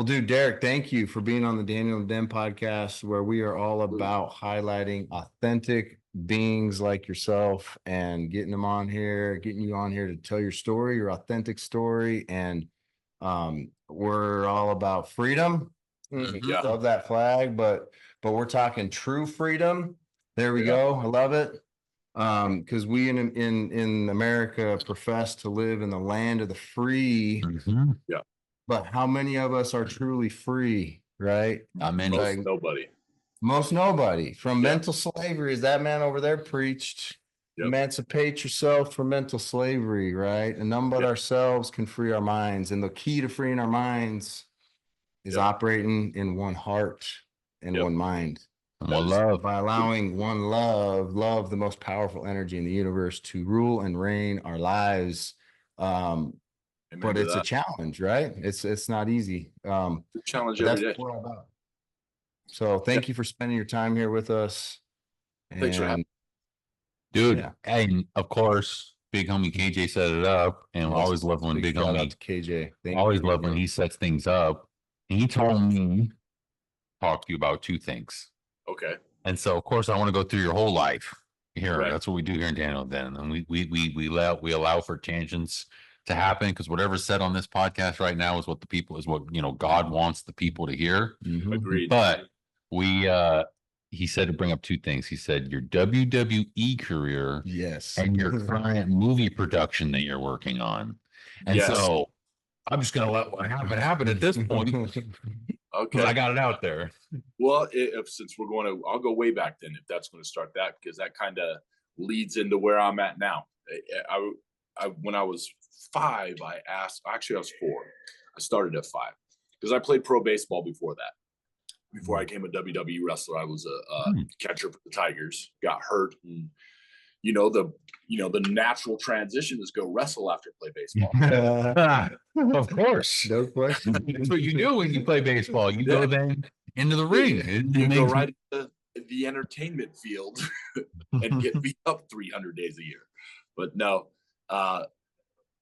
Well, dude, Derick, thank you for being on the Daniel and Den podcast, where we are all about highlighting authentic beings like yourself and getting them on here, getting you on here to tell your story, your authentic story. And we're all about freedom. Yeah. Love that flag, but we're talking true freedom. There we go. I love it. Because we in America profess to live in the land of the free. Yeah. But how many of us are truly free, right? Not many. Nobody. Most nobody. From mental slavery, as that man over there preached, emancipate yourself from mental slavery, right? And none but ourselves can free our minds. And the key to freeing our minds is operating in one heart and one mind. One love. By allowing one love, the most powerful energy in the universe, to rule and reign our lives. But it's a challenge, right? It's not easy. Challenge every day. What I'm about. So thank you for spending your time here with us. Thanks for having me. Dude, and of course, big homie KJ set it up, and we always love when big homie KJ. Always love when he sets things up. And he told me to talk to you about two things. Okay. And so, of course, I want to go through your whole life here. Right. That's what we do here in Daniel Den, and we allow for tangents to happen, because whatever's said on this podcast right now is what God wants the people to hear. Agreed. But he said to bring up two things. He said your WWE career, and your current movie production that you're working on. And so I'm just gonna let what happen at this point. Okay, I got it out there. Well, since I'll go way back then if that's going to start that, because that kind of leads into where I'm at now. When I was 5, I was 4. I started at 5 because I played pro baseball before that. Before I became a WWE wrestler, I was a catcher for the Tigers. Got hurt, and the natural transition is go wrestle after play baseball. Of course, no question. That's what you do when you play baseball. You go then into the ring. You go right into the entertainment field and get beat up 300 days a year. But no, I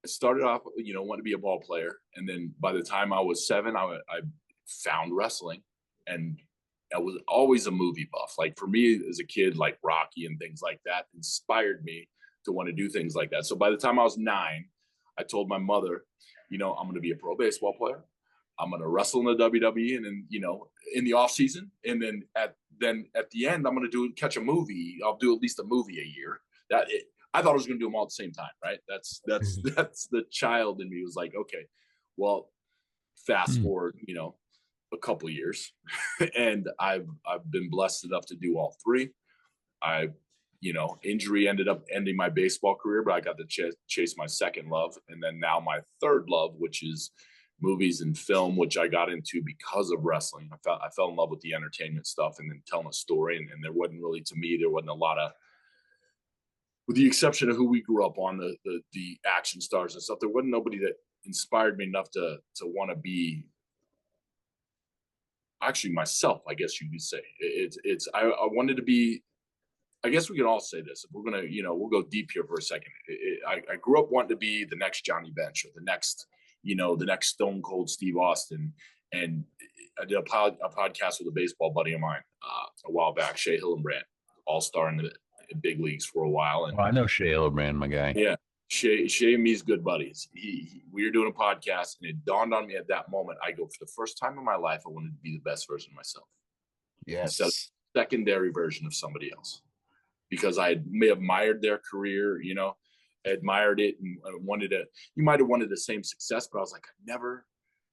started off, wanting to be a ball player, and then by the time I was 7, I found wrestling. And I was always a movie buff. Like for me as a kid, like Rocky and things like that inspired me to want to do things like that. So by the time I was 9, I told my mother, I'm going to be a pro baseball player. I'm going to wrestle in the WWE, and then, in the off season. And then at the end, I'm going to catch a movie. I'll do at least a movie a year. I thought I was going to do them all at the same time. Right. That's the child in me was like, okay, well, fast forward, a couple years, and I've been blessed enough to do all 3. Injury ended up ending my baseball career, but I got to chase my second love, and then now my third love, which is movies and film, which I got into because of wrestling. I fell in love with the entertainment stuff and then telling a story, and there wasn't really, to me, there wasn't a lot of, with the exception of who we grew up on, the action stars and stuff, there wasn't nobody that inspired me enough to want to be. Actually, myself, I guess you could say. I wanted to be, I guess we can all say this. If we're going to, we'll go deep here for a second. I grew up wanting to be the next Johnny Bench or the next Stone Cold Steve Austin. And I did a podcast with a baseball buddy of mine a while back, Shea Hillenbrand, all-star in the big leagues for a while. And I know Shea Hillenbrand, my guy. Yeah. Shay and me's good buddies. We were doing a podcast, and it dawned on me at that moment. I go, for the first time in my life, I wanted to be the best version of myself. Yes. Instead of a secondary version of somebody else, because I may have admired their career, admired it and wanted to. You might have wanted the same success, but I was like, I never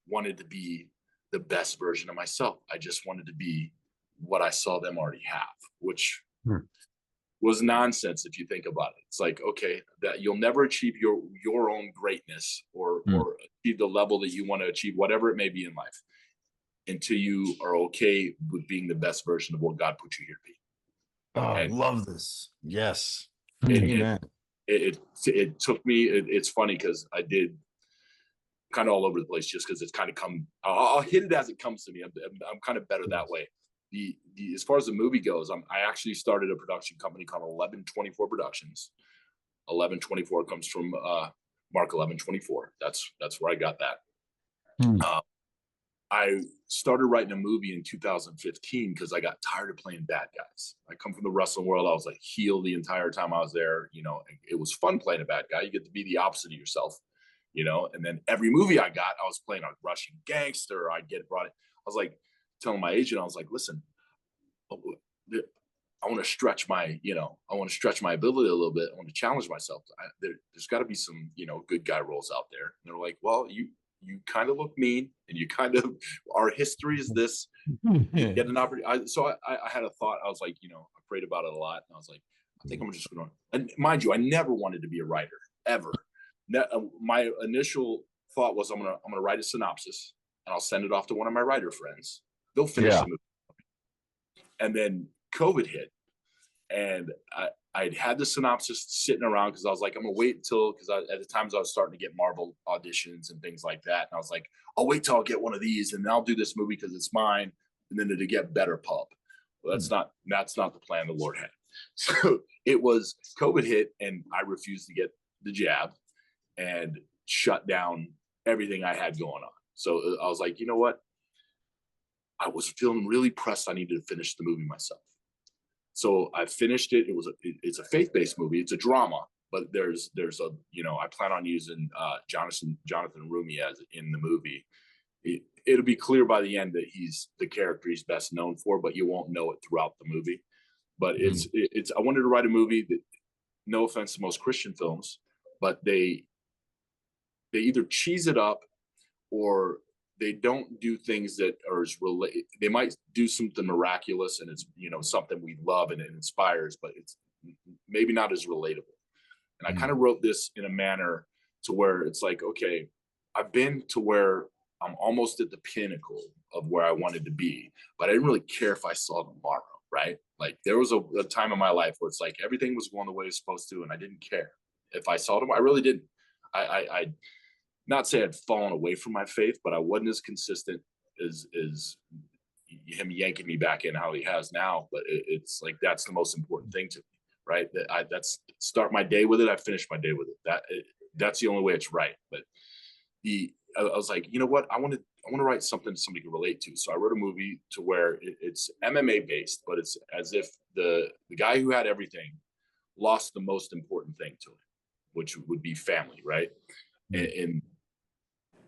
wanted to be the best version of myself. I just wanted to be what I saw them already have, which was nonsense if you think about it. It's like, okay, that you'll never achieve your own greatness or achieve the level that you want to achieve, whatever it may be in life, until you are okay with being the best version of what God put you here to be. Oh, I love this. Yes. It took me, it's funny because I did kind of all over the place, just because it's kind of I'll hit it as it comes to me. I'm kind of better that way. As far as the movie goes, I actually started a production company called 1124 Productions. 1124 comes from Mark 1124. That's where I got that. I started writing a movie in 2015 because I got tired of playing bad guys. I come from the wrestling world. I was like heel the entire time I was there. You know, it was fun playing a bad guy. You get to be the opposite of yourself, you know. And then every movie I got, I was playing a Russian gangster. I'd get brought in. I was like telling my agent, I was like, listen, I want to stretch my, you know, I want to stretch my ability a little bit. I want to challenge myself. There's got to be some, you know, good guy roles out there. And they're like, well, you kind of look mean, and you kind of, our history is this. You get an opportunity. So I had a thought. I was like, you know, I prayed about it a lot, and I was like, I think I'm just going to. And mind you, I never wanted to be a writer ever. My initial thought was, I'm gonna write a synopsis, and I'll send it off to one of my writer friends. They'll finish the movie. And then COVID hit, and I'd had the synopsis sitting around because I was like, I'm gonna wait until, because at the times I was starting to get Marvel auditions and things like that, and I was like, I'll wait till I get one of these, and I'll do this movie because it's mine, and then to get better pub. Well, that's not the plan the Lord had. So it was, COVID hit, and I refused to get the jab, and shut down everything I had going on. So I was like, you know what? I was feeling really pressed. I needed to finish the movie myself. So I finished it. It's a faith-based movie. It's a drama, but there's a, you know, I plan on using Jonathan Rumi as in the movie. It'll be clear by the end that he's the character he's best known for, but you won't know it throughout the movie. But I wanted to write a movie that, no offense to most Christian films, but they either cheese it up, or they don't do things that are as related. They might do something miraculous, and it's, you know, something we love and it inspires, but it's maybe not as relatable. And I kind of wrote this in a manner to where it's like, okay, I've been to where I'm almost at the pinnacle of where I wanted to be, but I didn't really care if I saw tomorrow, right? Like there was a time in my life where it's like everything was going the way it's supposed to, and I didn't care if I saw tomorrow. I really didn't. I not say I'd fallen away from my faith, but I wasn't as consistent as him yanking me back in how he has now. But it's like, that's the most important thing to me, right? That's start my day with it. I finish my day with it. That's the only way it's right. But I was like, you know what? I want to write something somebody can relate to. So I wrote a movie to where it's MMA based, but it's as if the guy who had everything lost the most important thing to him, which would be family, right? And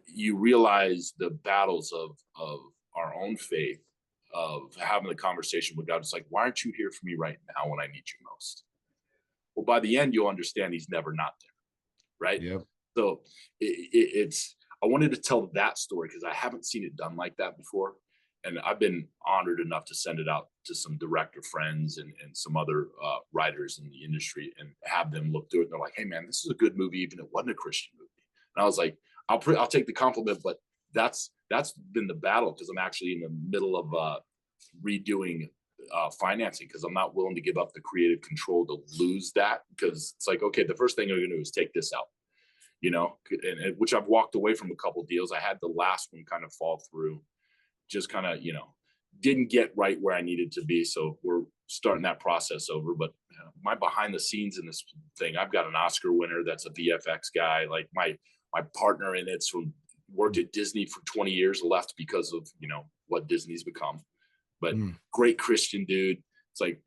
you realize the battles of our own faith, of having the conversation with God. It's like, why aren't you here for me right now when I need you most? Well, by the end, you'll understand he's never not there, right? Yep. So it's, I wanted to tell that story because I haven't seen it done like that before. And I've been honored enough to send it out to some director friends and some other writers in the industry and have them look through it. And they're like, hey, man, this is a good movie, even if it wasn't a Christian movie. And I was like, I'll take the compliment, but that's been the battle, because I'm actually in the middle of redoing financing, because I'm not willing to give up the creative control to lose that, because it's like, okay, the first thing I'm going to do is take this out, you know, and which I've walked away from a couple of deals. I had the last one kind of fall through, just kind of, you know, didn't get right where I needed to be. So we're starting that process over. But my behind the scenes in this thing, I've got an Oscar winner that's a VFX guy. Like my partner in it's from worked at Disney for 20 years, left because of, you know, what Disney's become. But great Christian dude. It's like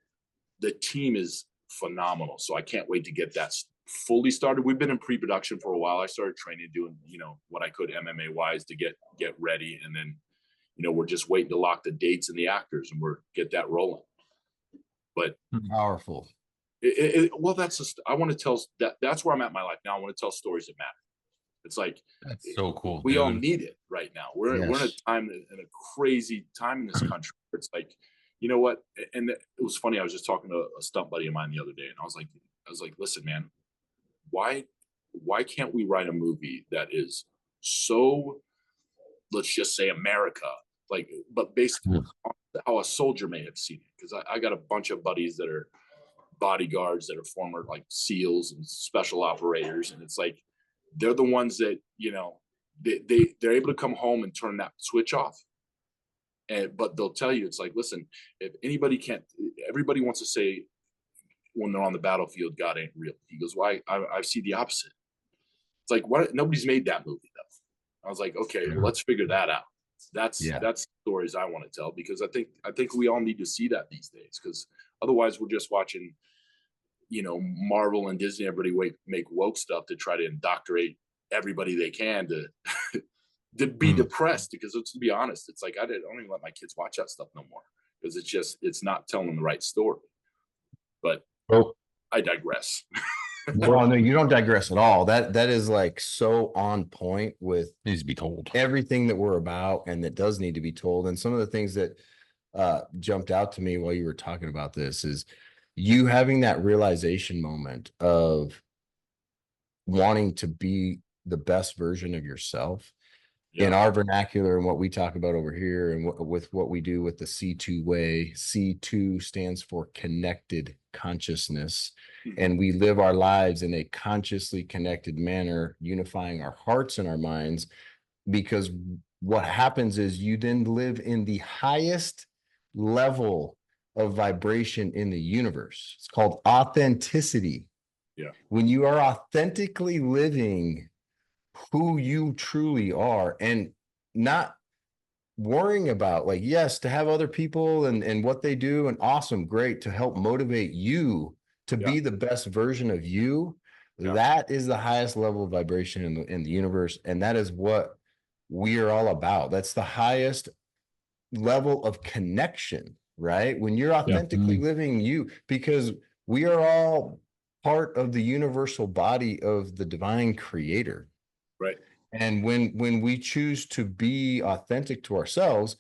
the team is phenomenal. So I can't wait to get that fully started. We've been in pre-production for a while. I started training, doing, you know, what I could MMA wise to get ready. And then, you know, we're just waiting to lock the dates and the actors, and we're get that rolling. But powerful. Well, that's just, I want to tell that's where I'm at in my life now. I want to tell stories that matter. It's like, that's so cool. We all need it right now. We're in a time, in a crazy time in this country. It's like, you know what? And it was funny. I was just talking to a stunt buddy of mine the other day, and I was like, listen, man, why can't we write a movie that is so, let's just say America, like, but basically how a soldier may have seen it? Because I got a bunch of buddies that are bodyguards that are former like SEALs and special operators, and it's like, they're the ones that, you know, they're able to come home and turn that switch off. But they'll tell you, it's like, listen, if anybody can't, everybody wants to say when they're on the battlefield, God ain't real. He goes, why? I see the opposite. It's like, what? Nobody's made that movie though. I was like, okay, well, let's figure that out. That's stories I want to tell, because I think we all need to see that these days, because otherwise we're just watching, Marvel and Disney, everybody make woke stuff to try to indoctrinate everybody they can to be depressed. Because to be honest, it's like I don't even let my kids watch that stuff no more, because it's not telling them the right story. But I digress. Well, no, you don't digress at all. That is like so on point with needs to be told everything that we're about, and that does need to be told. And some of the things that jumped out to me while you were talking about this is you having that realization moment of wanting to be the best version of yourself. In our vernacular and what we talk about over here, and with what we do with the C2 way. C2 stands for connected consciousness. And we live our lives in a consciously connected manner, unifying our hearts and our minds, because what happens is you then live in the highest level of vibration in the universe. It's called authenticity. Yeah. When you are authentically living who you truly are, and not worrying about, like, yes, to have other people and what they do, and awesome, great, to help motivate you to be the best version of you. That is the highest level of vibration in the universe, and that is what we are all about. That's the highest level of connection, right? When you're authentically living you, because we are all part of the universal body of the divine creator. Right. And when we choose to be authentic to ourselves,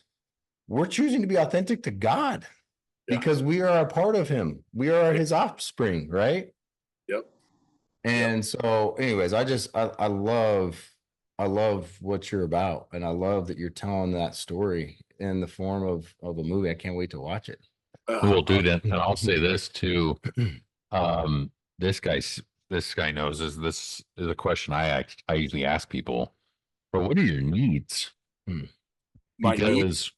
we're choosing to be authentic to God, because we are a part of him. We are his offspring, right? Yep. And so anyways, I love what you're about, and I love that you're telling that story in the form of a movie. I can't wait to watch it. We'll do that. And I'll say this too. This guy knows this is a question I usually ask people. But what are your needs? Because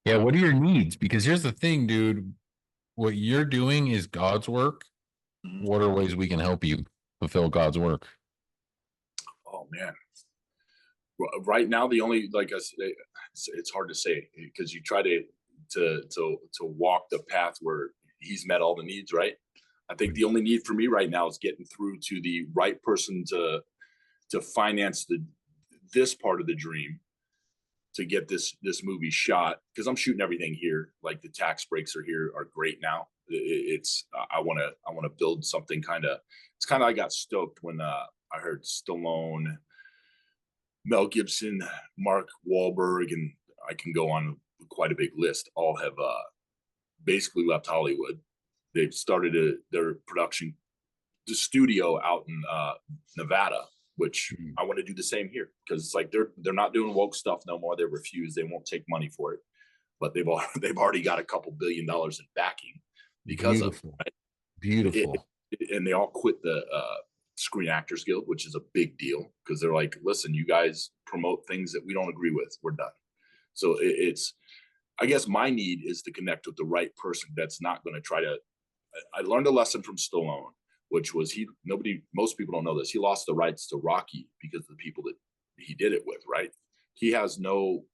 what are your needs? Because here's the thing, dude. What you're doing is God's work. What are ways we can help you fulfill God's work? Oh man. Right now, the only, like I say, it's hard to say, because you try to walk the path where he's met all the needs, right? I think the only need for me right now is getting through to the right person to finance this part of the dream, to get this movie shot, because I'm shooting everything here. Like the tax breaks are great now. I want to build something it's kind of, I got stoked when I heard Stallone, Mel Gibson, Mark Wahlberg, and I can go on quite a big list, all have basically left Hollywood. They've started their production, the studio out in Nevada, which I want to do the same here, because it's like they're not doing woke stuff no more. They refuse. They won't take money for it, but they've already got a couple $2 billion in backing because of it, right? Beautiful. And they all quit the Screen Actors Guild, which is a big deal, because they're like, listen, you guys promote things that we don't agree with, we're done. So it's, I guess my need is to connect with the right person that's not going to try to. I learned a lesson from Stallone, which was most people don't know this. He lost the rights to Rocky because of the people that he did it with, right? He has no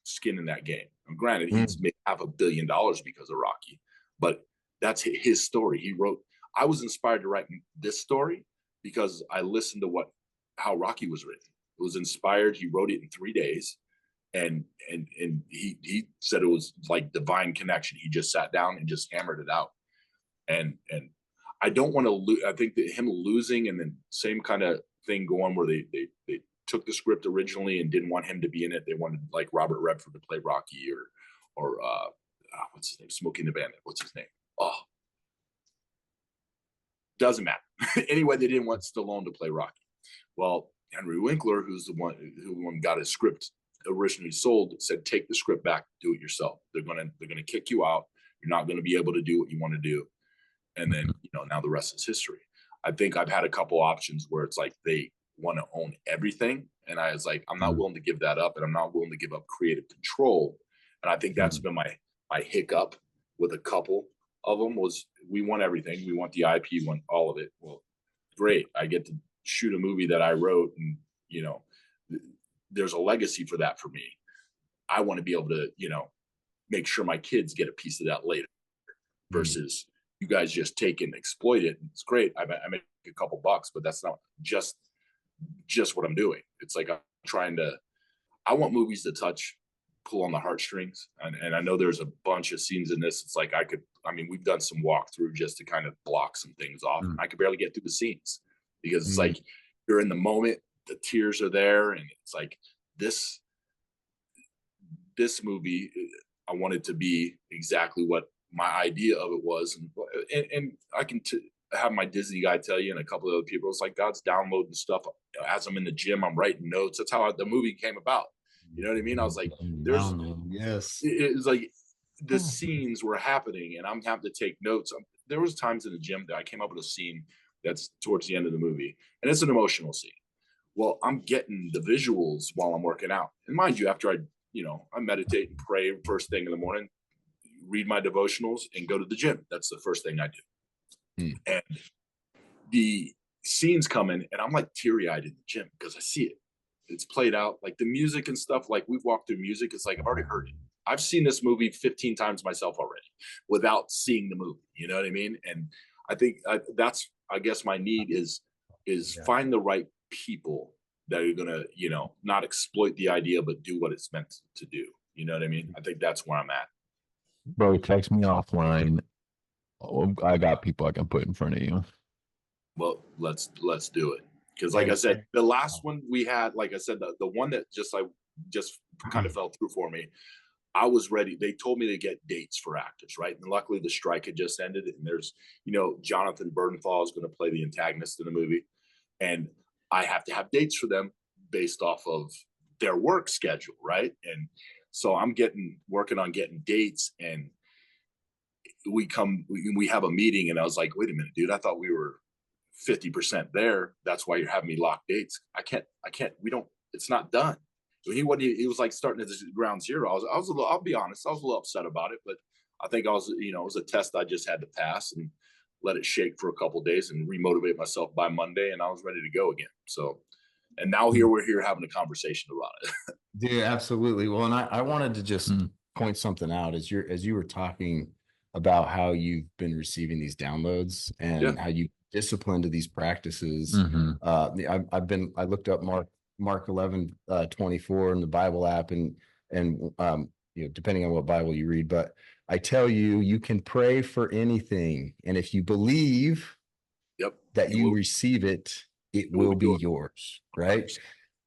skin in that game. And granted, he's made $500 million because of Rocky, but that's his story. He wrote, I was inspired to write this story because I listened to how Rocky was written. It was inspired. He wrote it in 3 days. And he said it was like divine connection. He just sat down and just hammered it out. And I don't want to lose. I think that him losing, and then same kind of thing going where they took the script originally and didn't want him to be in it. They wanted like Robert Redford to play Rocky, or what's his name? Smokey and the Bandit. What's his name? Oh, doesn't matter. Anyway, they didn't want Stallone to play Rocky. Well, Henry Winkler, who's the one who got his script originally sold, said, take the script back, do it yourself. They're gonna kick you out. You're not gonna be able to do what you want to do. And then, now the rest is history. I think I've had a couple options where it's like they want to own everything. And I was like, I'm not willing to give that up, and I'm not willing to give up creative control. And I think that's been my hiccup with a couple of them, was we want everything. We want the IP, we want all of it. Well, great. I get to shoot a movie that I wrote, and, there's a legacy for that for me. I want to be able to, make sure my kids get a piece of that later versus you guys just take and exploit it. It's great. I make a couple bucks, but that's not just what I'm doing. It's like I want movies to pull on the heartstrings. And I know there's a bunch of scenes in this. It's like we've done some walkthrough just to kind of block some things off. I could barely get through the scenes because it's like you're in the moment, the tears are there. And it's like this movie, I wanted to be exactly what my idea of it was. And I can have my Disney guy tell you and a couple of other people, it's like God's downloading stuff as I'm in the gym, I'm writing notes. That's how the movie came about. You know what I mean? I was like, it's like the scenes were happening and I'm having to take notes. There was times in the gym that I came up with a scene that's towards the end of the movie and it's an emotional scene. Well, I'm getting the visuals while I'm working out. And mind you, after I meditate and pray first thing in the morning, read my devotionals and go to the gym. That's the first thing I do. And the scenes come in and I'm like teary-eyed in the gym because I see it. It's played out, like the music and stuff. Like we've walked through music. It's like I've already heard it. I've seen this movie 15 times myself already without seeing the movie. You know what I mean? And I think that's, I guess my need is find the right people that are gonna, not exploit the idea, but do what it's meant to do. You know what I mean? I think that's where I'm at. Bro, text me offline. Oh, I got people I can put in front of you. Well, let's do it. Because like I said, the last one we had, like I said, the one that just kind of fell through for me, I was ready. They told me to get dates for actors, right? And luckily the strike had just ended. And there's, Jonathan Bernthal is going to play the antagonist in the movie. And I have to have dates for them based off of their work schedule, right? And so I'm working on getting dates, and we have a meeting, and I was like, wait a minute, dude, I thought we were 50% there. That's why you're having me lock dates. I can't, it's not done. So he was like starting at ground zero. I'll be honest, I was a little upset about it, but I think it was a test I just had to pass and let it shake for a couple of days and remotivate myself by Monday. And I was ready to go again. So, and now we're here having a conversation about it. Dude, absolutely. Well, and I wanted to just point something out as you were talking about how you've been receiving these downloads and how you discipline to these practices. I looked up Mark 11:24 in the Bible app and depending on what Bible you read, but I tell you, you can pray for anything. And if you believe that you receive it, it will be yours. Right.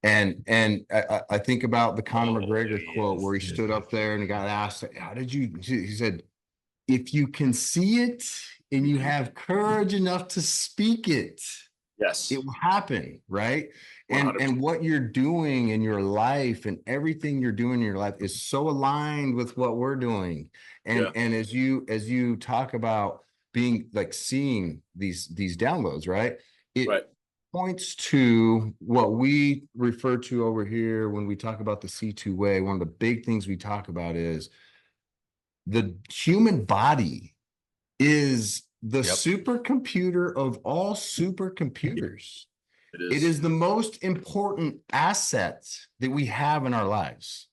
And I think about the Conor McGregor quote where he stood up there and he got asked, how did you, he said, if you can see it and you have courage enough to speak it, it will happen. Right. And what you're doing in your life and everything you're doing in your life is so aligned with what we're doing. And as you talk about being like seeing these downloads, right? It points to what we refer to over here when we talk about the C2 way. One of the big things we talk about is the human body is the supercomputer of all supercomputers. It is the most important asset that we have in our lives.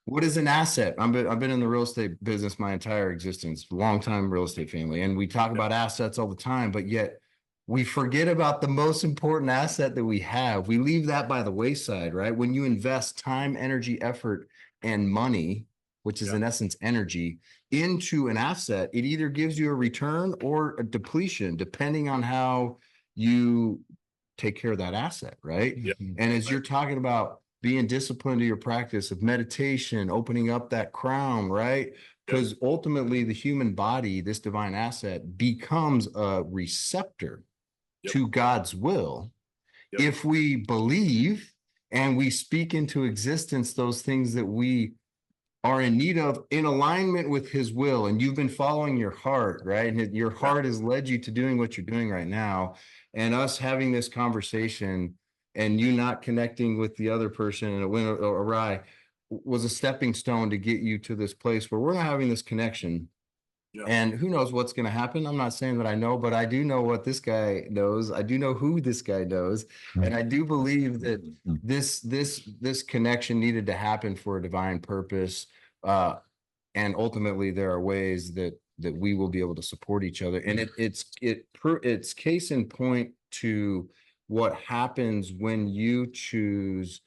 What is an asset? I've been in the real estate business my entire existence, long-time real estate family, and we talk about assets all the time, but yet we forget about the most important asset that we have. We leave that by the wayside, right? When you invest time, energy, effort, and money, which is in essence energy, into an asset, it either gives you a return or a depletion, depending on how you take care of that asset, right? And as you're talking about being disciplined to your practice of meditation, opening up that crown, right? Because ultimately the human body, this divine asset, becomes a receptor to God's will. If we believe and we speak into existence those things that we are in need of in alignment with his will, and you've been following your heart, right? And your heart has led you to doing what you're doing right now. And us having this conversation and you not connecting with the other person and it went awry was a stepping stone to get you to this place where we're not having this connection. And who knows what's going to happen? I'm not saying that I know, but I do know what this guy knows. I do know who this guy knows, and I do believe that this connection needed to happen for a divine purpose. And ultimately, there are ways that we will be able to support each other. And it's case in point to what happens when you choose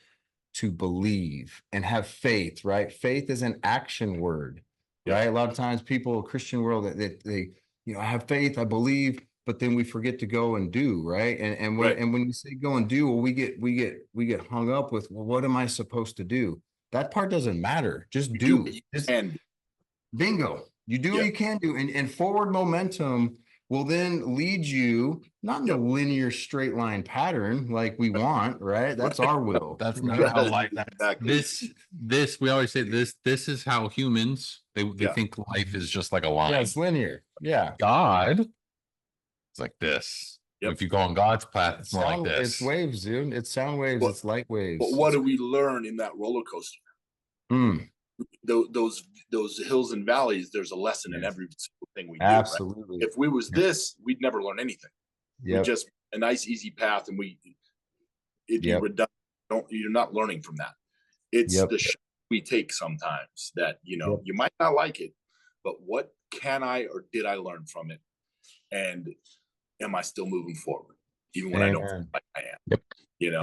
to believe and have faith. Right? Faith is an action word. Right. A lot of times people, Christian world, that they, I have faith, I believe, but then we forget to go and do. Right. And when you say go and do, well, we get hung up with, well, what am I supposed to do? That part doesn't matter. Just do. And bingo. You do what you can do. And forward momentum will then lead you not in a linear straight line pattern like we want, right? That's our will. That's not how life. Exactly. This we always say this is how humans they think life is just like a line. Yeah, it's linear. Yeah. God, it's like this. If you go on God's path, it's more like this. It's waves, dude. It's sound waves. It's light waves. But what do we learn in that roller coaster? Those hills and valleys, there's a lesson in every single thing we do. Absolutely. Right? If we was this, we'd never learn anything. We just a nice easy path, and you're not learning from that. It's the shot we take sometimes that you might not like it, but what can I or did I learn from it, and am I still moving forward even when I don't feel like I am?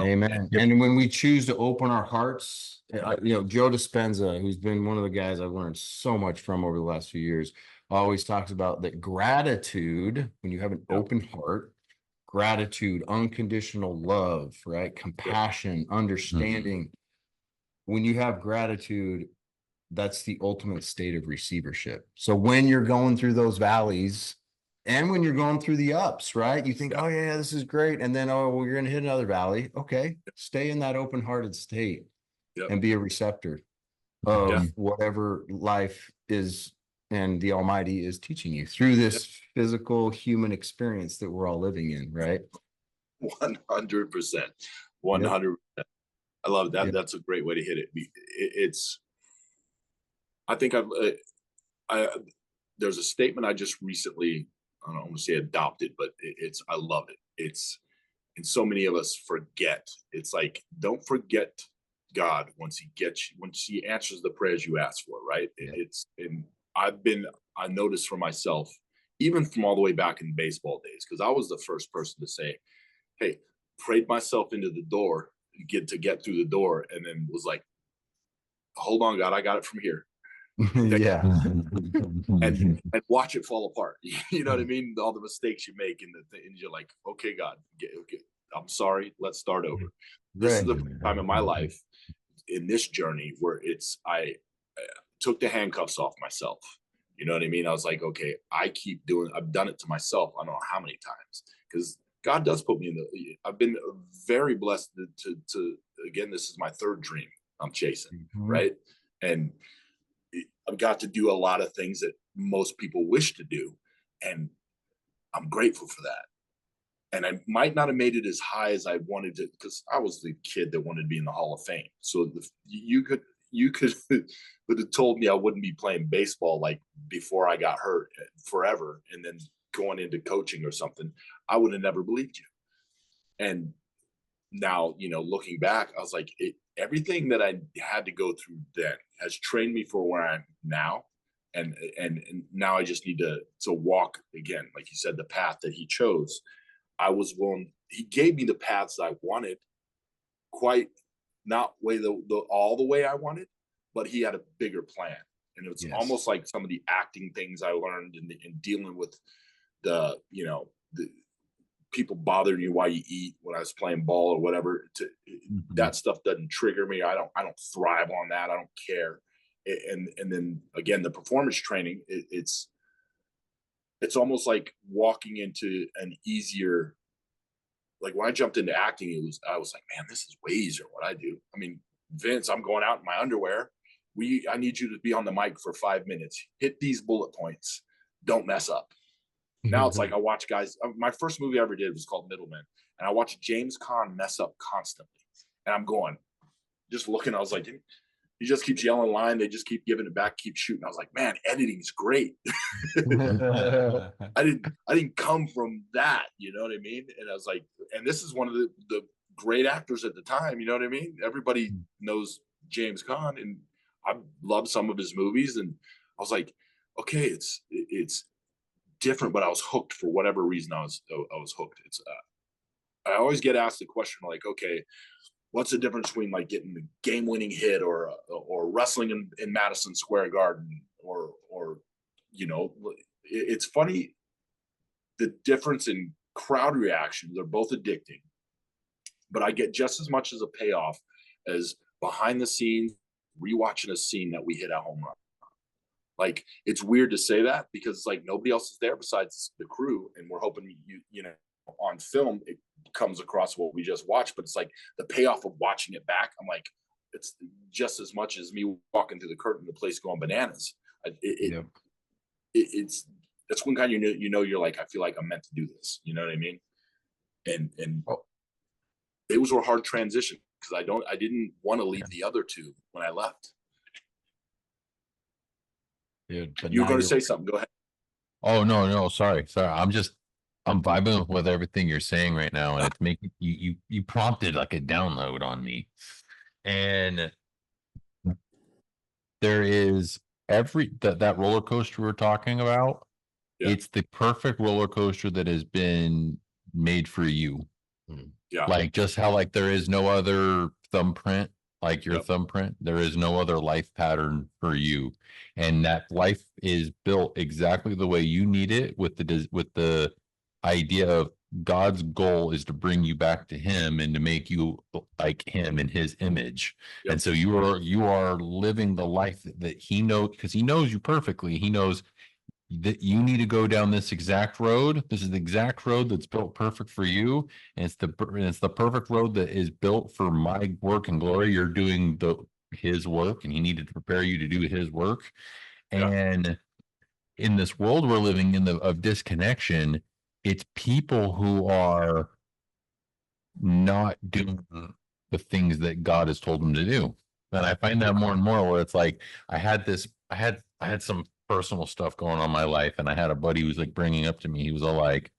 Amen. And when we choose to open our hearts, Joe Dispenza, who's been one of the guys I've learned so much from over the last few years, always talks about that gratitude, when you have an open heart, gratitude, unconditional love, right? Compassion, understanding. When you have gratitude, that's the ultimate state of receivership. So when you're going through those valleys, and when you're going through the ups, right? You think, oh yeah, this is great. And then, well, you're going to hit another valley. Okay. Stay in that open-hearted state and be a receptor of whatever life is and the Almighty is teaching you through this physical human experience that we're all living in, right? 100%. 100%. I love that. That's a great way to hit it. I think there's a statement I just recently, I don't want to say adopted, but I love it. And so many of us forget. It's like, don't forget God once he answers the prayers you ask for, right? And I noticed for myself, even from all the way back in baseball days, because I was the first person to say, hey, prayed myself into the door, get through the door, and then was like, hold on, God, I got it from here. and watch it fall apart. You know what I mean? All the mistakes you make, and you're like, okay, God, okay, I'm sorry. Let's start over. This is the first time in my life in this journey where I took the handcuffs off myself. You know what I mean? I was like, okay, I've done it to myself. I don't know how many times, because God does put me in I've been very blessed to again, this is my third dream I'm chasing, right? And I've got to do a lot of things that most people wish to do. And I'm grateful for that. And I might not have made it as high as I wanted to, because I was the kid that wanted to be in the Hall of Fame. So you could would have told me I wouldn't be playing baseball like before I got hurt forever, and then going into coaching or something, I would have never believed you. And now, looking back, I was like, everything that I had to go through then has trained me for where I'm now. And now I just need to walk again, like you said, the path that he chose. He gave me the paths I wanted, quite not all the way I wanted, but he had a bigger plan. And it's almost like some of the acting things I learned in dealing with the people bothering you while you eat when I was playing ball or whatever. That stuff doesn't trigger me. I don't thrive on that. I don't care. And then again, the performance training, it's almost like walking into an easier, like when I jumped into acting, I was like, man, this is way easier what I do. I mean, Vince, I'm going out in my underwear. I need you to be on the mic for 5 minutes. Hit these bullet points. Don't mess up. Now it's like I watch guys. My first movie I ever did was called Middleman, and I watched James Caan mess up constantly. And I'm going, just looking. I was like, he just keeps yelling line. They just keep giving it back, keep shooting. I was like, man, editing is great. I didn't come from that, you know what I mean? And I was like, and this is one of the great actors at the time, you know what I mean? Everybody knows James Caan, and I love some of his movies, and I was like, okay, it's different, but I was hooked for whatever reason. I was hooked. It's I always get asked the question like, okay, what's the difference between like getting the game-winning hit or wrestling in Madison Square Garden or you know, it's funny the difference in crowd reactions are both addicting, but I get just as much as a payoff as behind the scenes rewatching a scene that we hit a home run. Like, it's weird to say that because it's like nobody else is there besides the crew, and we're hoping you know on film it comes across what we just watched, but it's like the payoff of watching it back. I'm like, it's just as much as me walking through the curtain, the place going bananas. It's that's when kind of you know you're like, I feel like I'm meant to do this. You know what I mean? And it was a hard transition because I didn't want to leave the other two when I left. Dude, you were going to say something. Go ahead. Oh no, sorry. I'm vibing with everything you're saying right now, and it's making you prompted like a download on me. And there is that roller coaster we're talking about. Yeah. It's the perfect roller coaster that has been made for you. Yeah. Like just how like there is no other thumbprint like your thumbprint. There is no other life pattern for you. And that life is built exactly the way you need it with the idea of God's goal is to bring you back to him and to make you like him in his image. Yep. And so you are living the life that he knows, because he knows you perfectly. He knows that you need to go down this exact road. This is the exact road that's built perfect for you. And it's the perfect road that is built for my work and glory. You're doing his work, and he needed to prepare you to do his work. And in this world we're living in of disconnection, it's people who are not doing the things that God has told them to do. And I find that more and more where it's like, I had some personal stuff going on in my life, and I had a buddy who was like bringing up to me, he was all like,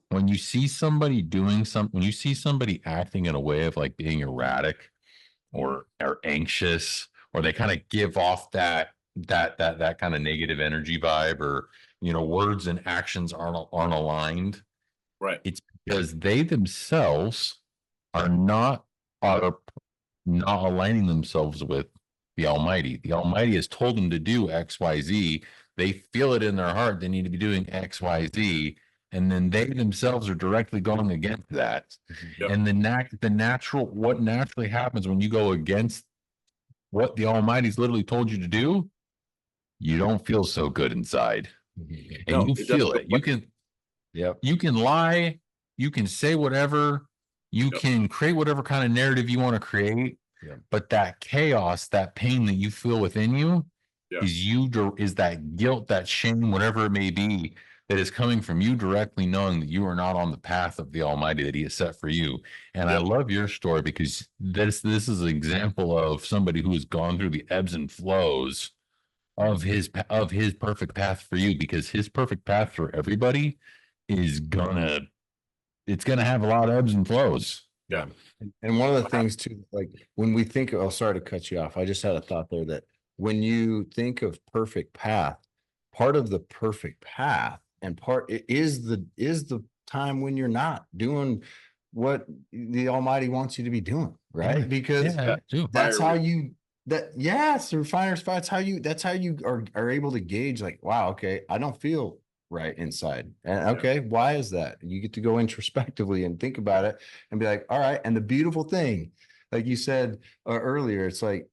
when you see somebody doing something, when you see somebody acting in a way of like being erratic or anxious, or they kind of give off that kind of negative energy vibe, or words and actions aren't aligned, right? It's because they themselves are not aligning themselves with the Almighty. The Almighty has told them to do XYZ. They feel it in their heart they need to be doing XYZ, and then they themselves are directly going against that. Yep. And what naturally happens when you go against what the Almighty's literally told you to do, you don't feel so good inside. And you feel it. You can lie, you can say whatever, you can create whatever kind of narrative you want to create. But that chaos, that pain that you feel within you is that guilt, that shame, whatever it may be, that is coming from you directly knowing that you are not on the path of the Almighty that he has set for you. And I love your story because this is an example of somebody who has gone through the ebbs and flows of his perfect path for you, because his perfect path for everybody is gonna have a lot of ebbs and flows. Yeah. And one of the things too, like when we think, sorry to cut you off. I just had a thought there that when you think of perfect path, part of the perfect path and is the time when you're not doing what the Almighty wants you to be doing, right? Because that's how you refiner's spot. That's how you are able to gauge like, wow, okay, I don't feel right inside. And okay, why is that? You get to go introspectively and think about it and be like, all right. And the beautiful thing, like you said earlier, it's like,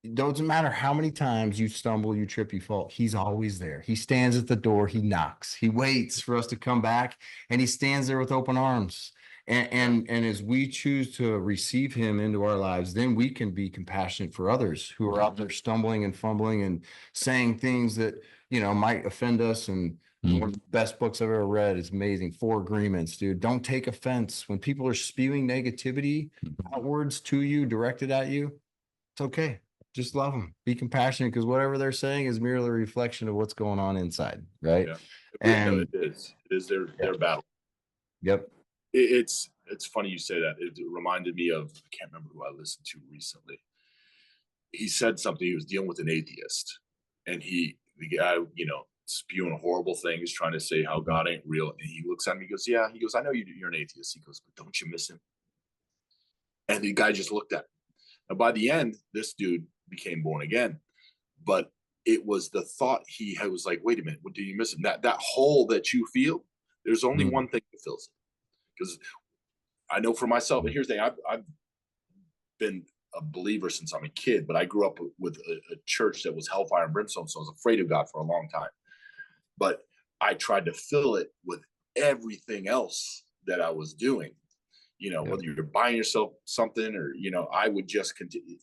it doesn't matter how many times you stumble, you trip, you fall, he's always there. He stands at the door, he knocks, he waits for us to come back, and he stands there with open arms. And as we choose to receive him into our lives, then we can be compassionate for others who are out there stumbling and fumbling and saying things that might offend us. And one of the best books I've ever read is amazing. 4 Agreements, dude. Don't take offense when people are spewing negativity outwards to you, directed at you. It's okay. Just love them. Be compassionate, because whatever they're saying is merely a reflection of what's going on inside, right? Yeah. And it is. It is their battle. Yep. It's funny you say that. It reminded me of, I can't remember who I listened to recently. He said something. He was dealing with an atheist, and the guy, spewing horrible things, trying to say how God ain't real. And he looks at me, he goes, "Yeah." He goes, "I know you're an atheist." He goes, "But don't you miss him?" And the guy just looked at him. And by the end, this dude became born again. But it was the thought he had, was like, "Wait a minute, what do you miss him?" That hole that you feel, there's only one thing that fills it. Because I know for myself, and here's the thing, I've been a believer since I'm a kid, but I grew up with a church that was hellfire and brimstone, so I was afraid of God for a long time. But I tried to fill it with everything else that I was doing. Whether you're buying yourself something or, I would just continue.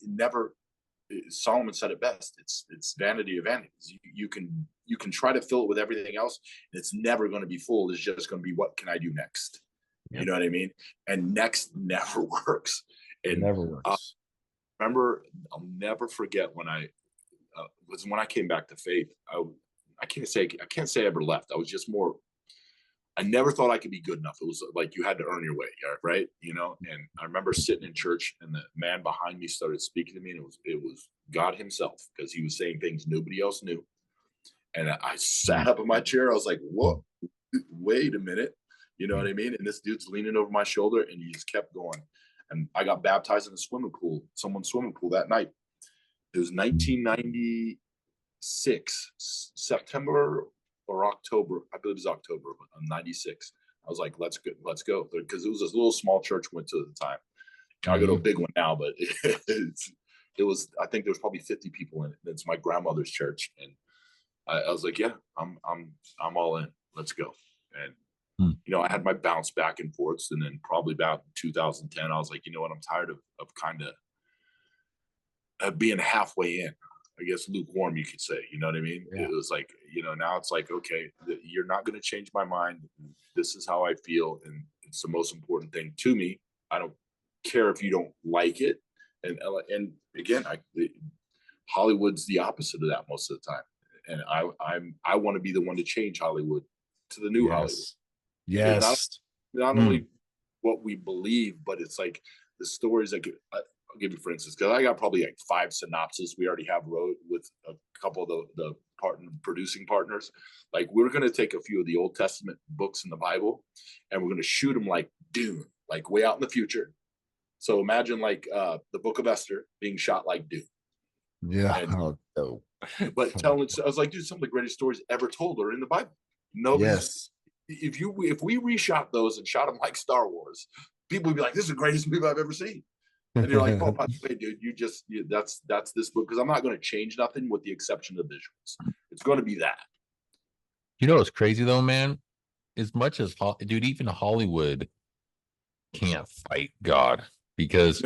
Solomon said it best. It's vanity of vanities. You can try to fill it with everything else, and it's never going to be full. It's just going to be, what can I do next? Yep. You know what I mean? And next never works. It never works. I'll never forget when I came back to faith. I can't say I ever left. I was just more. I never thought I could be good enough. It was like you had to earn your way, right? And I remember sitting in church, and the man behind me started speaking to me, and it was God himself, because he was saying things nobody else knew. And I sat up in my chair. I was like, "Whoa, wait a minute." You know what I mean? And this dude's leaning over my shoulder, and he just kept going. And I got baptized in a someone's swimming pool that night. It was 1996, September or October. I believe it was October, but I'm 96. I was like, let's go. Because it was this little small church we went to at the time. I go to a big one now, but it was, I think there was probably 50 people in it. It's my grandmother's church. And I was like, yeah, I'm all in. Let's go. And I had my bounce back and forths, and then probably about 2010, I was like, you know what, I'm tired of kind of being halfway in. I guess lukewarm, you could say. You know what I mean? Yeah. It was like, now it's like, okay, you're not going to change my mind. This is how I feel, and it's the most important thing to me. I don't care if you don't like it. And again, Hollywood's the opposite of that most of the time. And I want to be the one to change Hollywood to the new Hollywood. Yes. Not only what we believe, but it's like the stories that I'll give you, for instance, because I got probably like 5 synopses we already have wrote with a couple of the producing partners. Like, we're going to take a few of the Old Testament books in the Bible, and we're going to shoot them like Dune, like way out in the future. So imagine like the Book of Esther being shot like Dune. Yeah. But I was like, dude, some of the greatest stories ever told are in the Bible. Nobody's. If we reshot those and shot them like Star Wars, people would be like, "This is the greatest movie I've ever seen." And you're like, "Oh, by the way, dude, that's this book," because I'm not going to change nothing with the exception of the visuals. It's going to be that. What's crazy though, man? As much as dude, even Hollywood can't fight God, because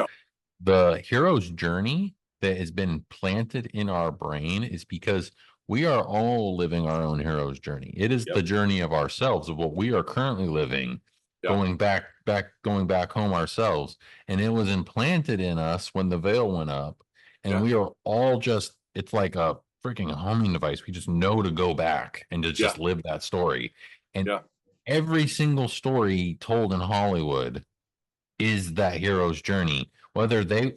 the hero's journey that has been planted in our brain is because we are all living our own hero's journey. It is the journey of ourselves, of what we are currently living, going back home ourselves. And it was implanted in us when the veil went up. And we are all just, it's like a freaking homing device. We just know to go back and to just live that story. And every single story told in Hollywood is that hero's journey. Whether they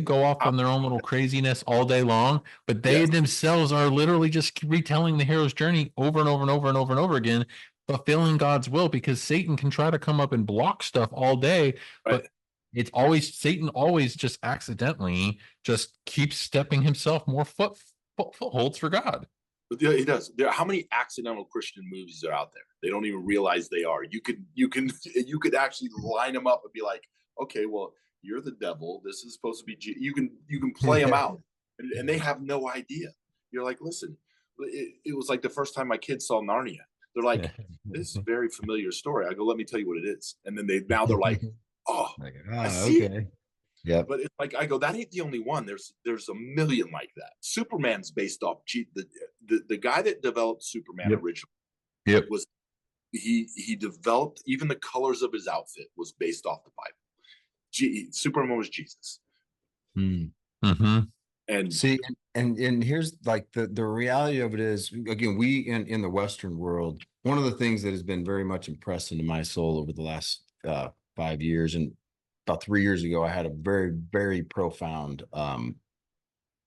go off on their own little craziness all day long, but they themselves are literally just retelling the hero's journey over and over and over and over and over again, fulfilling God's will, because Satan can try to come up and block stuff all day, but it's always Satan always just accidentally just keeps stepping himself more footholds for God. But he does. How many accidental Christian movies are out there? They don't even realize they are. You could actually line them up and be like, okay, well, you're the devil. This is supposed to be. You can play them out, and they have no idea. You're like, listen, it was like the first time my kids saw Narnia. They're like, this is a very familiar story. I go, let me tell you what it is, and then they're like, oh, I see it. Yeah, but it's like, I go, that ain't the only one. There's a million like that. Superman's based off the guy that developed Superman originally. Was he developed, even the colors of his outfit was based off the Bible. Superman was Jesus. Mm-hmm. And see, and here's like the reality of it is, again, we in the Western world, one of the things that has been very much impressed into my soul over the last 5 years, and about 3 years ago, I had a very, very profound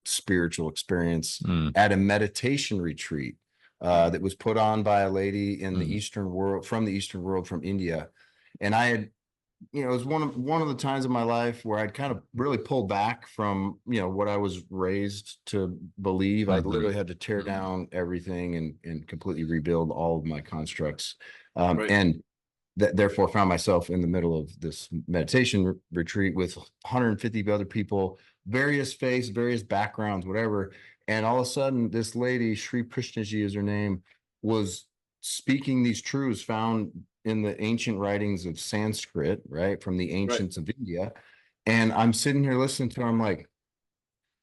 spiritual experience at a meditation retreat that was put on by a lady in the Eastern world, from the Eastern world, from India. And I had, it was one of the times in my life where I'd kind of really pulled back from, what I was raised to believe. I literally had to tear down everything and completely rebuild all of my constructs. And therefore found myself in the middle of this meditation retreat with 150 other people, various faiths, various backgrounds, whatever. And all of a sudden, this lady, Sri Krishnaji is her name, was speaking these truths found in the ancient writings of Sanskrit, right, from the ancients of India. And I'm sitting here listening to her, I'm like,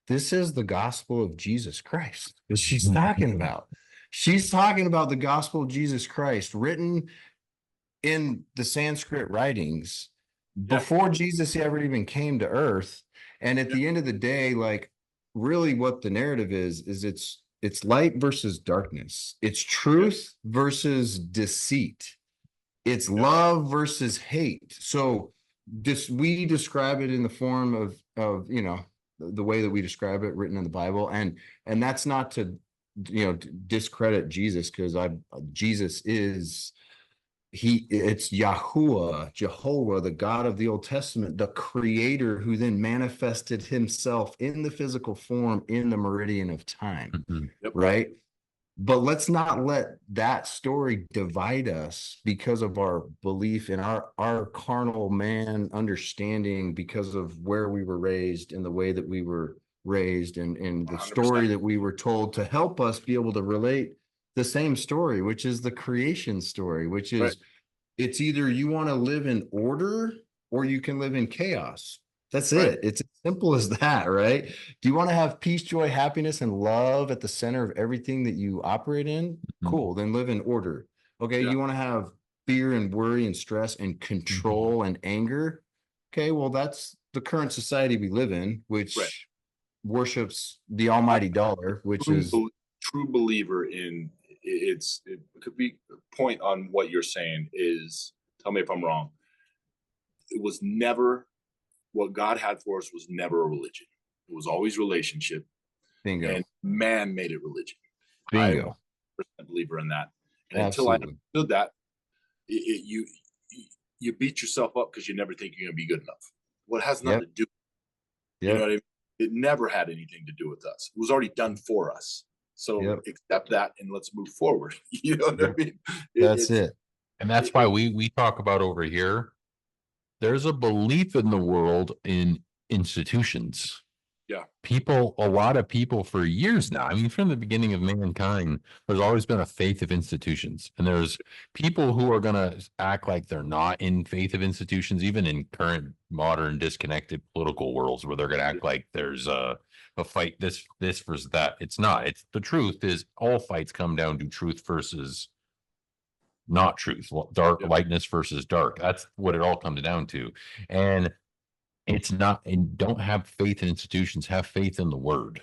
this is the gospel of Jesus Christ that she's talking about. She's talking about the gospel of Jesus Christ written in the Sanskrit writings before Jesus ever even came to earth. And at the end of the day, like, really what the narrative is it's light versus darkness. It's truth versus deceit. It's love versus hate. So we describe it in the form of the way that we describe it written in the Bible. And that's not to discredit Jesus, because Jesus is it's Yahuwah, Jehovah, the God of the Old Testament, the creator who then manifested himself in the physical form in the meridian of time. Right? But let's not let that story divide us because of our belief in our carnal man understanding, because of where we were raised and the way that we were raised, and the 100%. story that we were told to help us be able to relate the same story, which is the creation story, which is it's either you want to live in order or you can live in chaos. That's it. It's as simple as that, right? Do you want to have peace, joy, happiness, and love at the center of everything that you operate in? Cool. Then live in order. Okay. You want to have fear and worry and stress and control and anger? Okay. Well, that's the current society we live in, which worships the almighty dollar, which is true believer in it could be a point on what you're saying is, tell me if I'm wrong. It was never, what God had for us was never a religion. It was always relationship. Bingo. And man made it religion. Bingo. I'm a believer in that. And Absolutely. until I understood that, you beat yourself up because you never think you're going to be good enough. Well, it has nothing to do. You know what I mean? It never had anything to do with us. It was already done for us. So accept that and let's move forward. You know what I mean? That's it. And that's why we talk about over here. There's a belief in the world in institutions. Yeah. A lot of people for years now, I mean, from the beginning of mankind, there's always been a faith of institutions. And there's people who are going to act like they're not in faith of institutions, even in current modern disconnected political worlds, where they're going to act like there's a fight, this versus that. It's not. It's the truth is all fights come down to truth versus not truth, dark lightness versus dark. That's what it all comes down to. And it's not, and don't have faith in institutions, have faith in the word.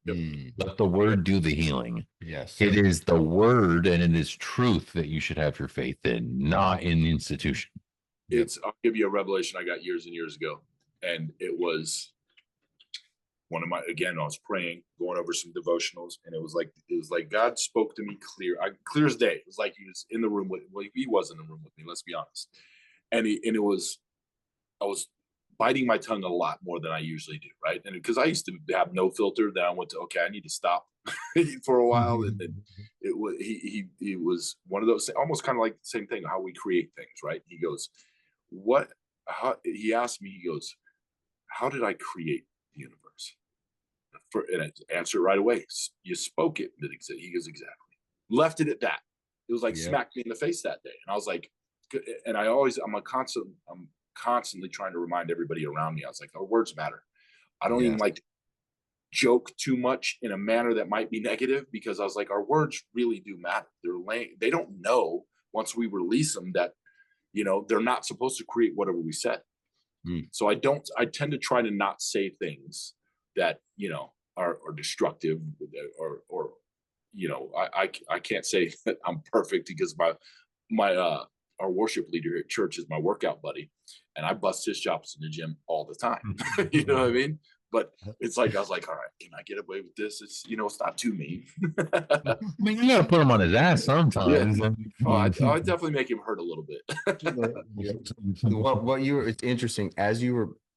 Let the word do the healing. Yes. It is the word and it is truth that you should have your faith in, not in the institution. I'll give you a revelation I got years and years ago. And it was I was praying, going over some devotionals, and it was like God spoke to me clear as day. It was like he was in the room he was in the room with me, let's be honest. And I was biting my tongue a lot more than I usually do, right? And because I used to have no filter, then I went to, I need to stop for a while. And then he was one of those, almost kind of like the same thing, how we create things, right? He goes, he asked me, he goes, how did I create the universe? And I answered right away. You spoke it. He goes, exactly. Left it at that. It was like smacked me in the face that day. And I was like, and I'm constantly trying to remind everybody around me. I was like, our words matter. I don't even like to joke too much in a manner that might be negative, because I was like, our words really do matter. They don't know once we release them that, they're not supposed to create whatever we said. So I tend to try to not say things that, are destructive, or, I can't say that I'm perfect, because our worship leader at church is my workout buddy, and I bust his chops in the gym all the time. You know what I mean? But it's like, I was like, all right, can I get away with this? It's, it's not too mean. I mean, you gotta put him on his ass sometimes. Yeah. Oh, I definitely make him hurt a little bit. It's interesting,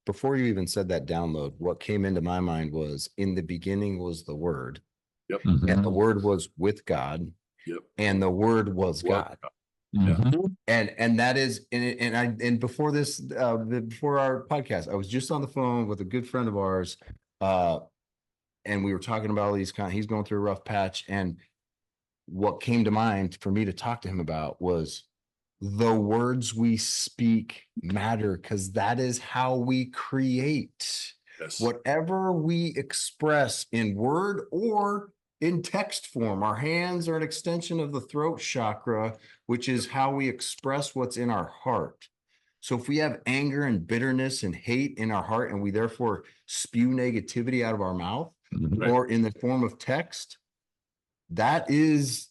before you even said that download, what came into my mind was, in the beginning was the Word. Yep. And the Word was with God. Yep. And the Word was God. And that is, and before this, before our podcast, I was just on the phone with a good friend of ours, and we were talking about all these he's going through a rough patch, and what came to mind for me to talk to him about was, the words we speak matter, because that is how we create. Yes. Whatever we express in word or in text form. Our hands are an extension of the throat chakra, which is how we express what's in our heart. So if we have anger and bitterness and hate in our heart, and we therefore spew negativity out of our mouth, or in the form of text, that is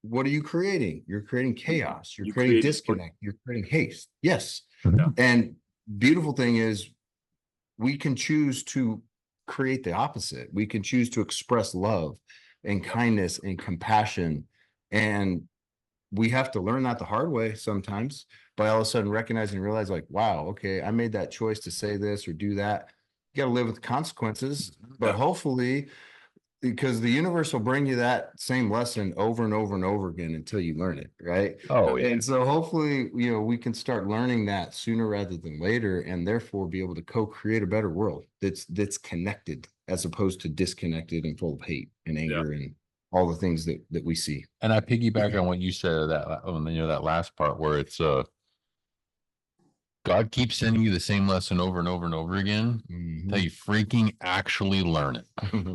what are you creating? You're creating chaos. You're creating disconnect. You're creating haste. Yes. And beautiful thing is, we can choose to create the opposite. We can choose to express love and kindness and compassion. And we have to learn that the hard way sometimes, by all of a sudden recognizing and realize, like, wow, okay, I made that choice to say this or do that. You got to live with the consequences, but hopefully, because the universe will bring you that same lesson over and over and over again until you learn it, right? Oh, yeah. And so hopefully, we can start learning that sooner rather than later, and therefore be able to co-create a better world that's connected, as opposed to disconnected and full of hate and anger and all the things that we see. And I piggyback on what you said, that last part, where it's God keeps sending you the same lesson over and over and over again until you freaking actually learn it.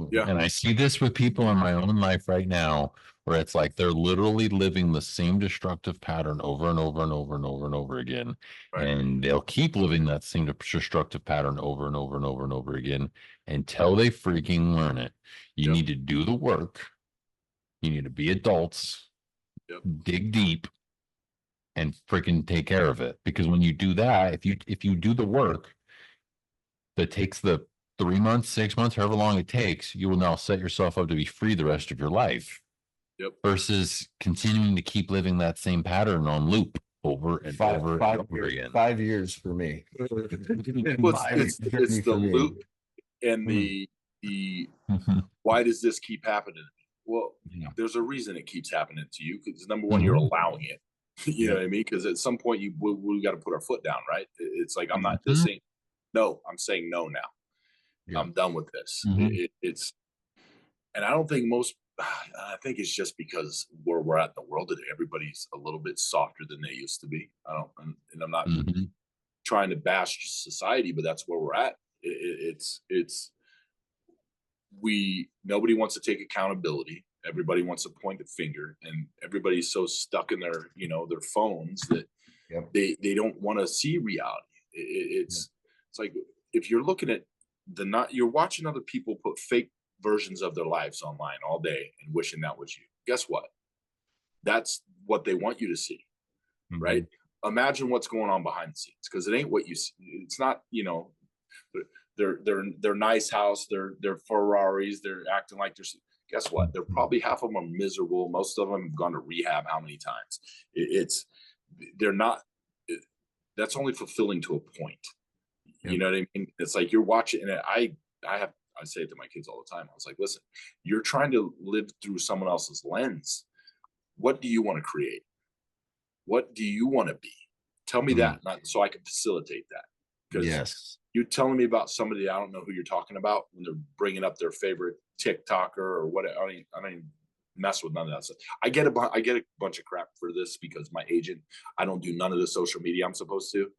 Yeah. And I see this with people in my own life right now, where it's like they're literally living the same destructive pattern over and over and over and over and over again. Right. And they'll keep living that same destructive pattern over and over and over and over again until they freaking learn it. You need to do the work. You need to be adults, dig deep, and freaking take care of it. Because when you do that, if you do the work that takes the 3 months, 6 months, however long it takes, you will now set yourself up to be free the rest of your life. Versus continuing to keep living that same pattern on loop over and over again. 5 years for me. It's the loop and the why does this keep happening? Well, there's a reason it keeps happening to you, because number one, you're allowing it. You know what I mean? Because at some point we got to put our foot down, right? It's like, I'm not this saying no, I'm saying no now. I'm done with this. It's, and I don't think I think it's just because where we're at in the world today, everybody's a little bit softer than they used to be. I'm not trying to bash society, but that's where we're at. Nobody wants to take accountability. Everybody wants to point the finger, and everybody's so stuck in their phones that they don't want to see reality. It's like, if you're looking at you're watching other people put fake versions of their lives online all day and wishing that was you. Guess what? That's what they want you to see, right? Imagine what's going on behind the scenes, because it ain't what you see. It's not, their nice house, their Ferraris, they're acting like they're. Guess what? They're probably, half of them are miserable. Most of them have gone to rehab how many times? They're not. That's only fulfilling to a point. You know what I mean? It's like you're watching, and I say it to my kids all the time. I was like, listen, you're trying to live through someone else's lens. What do you want to create? What do you want to be? Tell me that, so I can facilitate that. Because you're telling me about somebody, I don't know who you're talking about, when they're bringing up their favorite TikToker or what. I don't even mess with none of that stuff. I get a bunch of crap for this, because my agent, I don't do none of the social media I'm supposed to.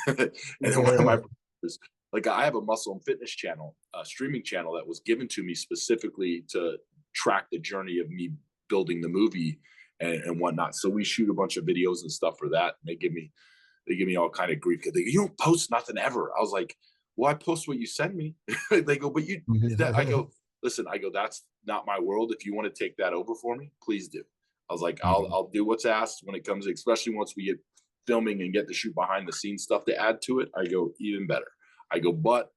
And then one of my brothers, like, I have a muscle and fitness channel, a streaming channel that was given to me specifically to track the journey of me building the movie and whatnot. So we shoot a bunch of videos and stuff for that. And they give me all kind of grief, because you don't post nothing ever. I was like, well, I post what you send me. They go, but you, that, I go, listen, I go, that's not my world. If you want to take that over for me, please do. I was like, I'll do what's asked when it comes, especially once we get filming and get to shoot behind the scenes stuff to add to it. I go, even better. I go, but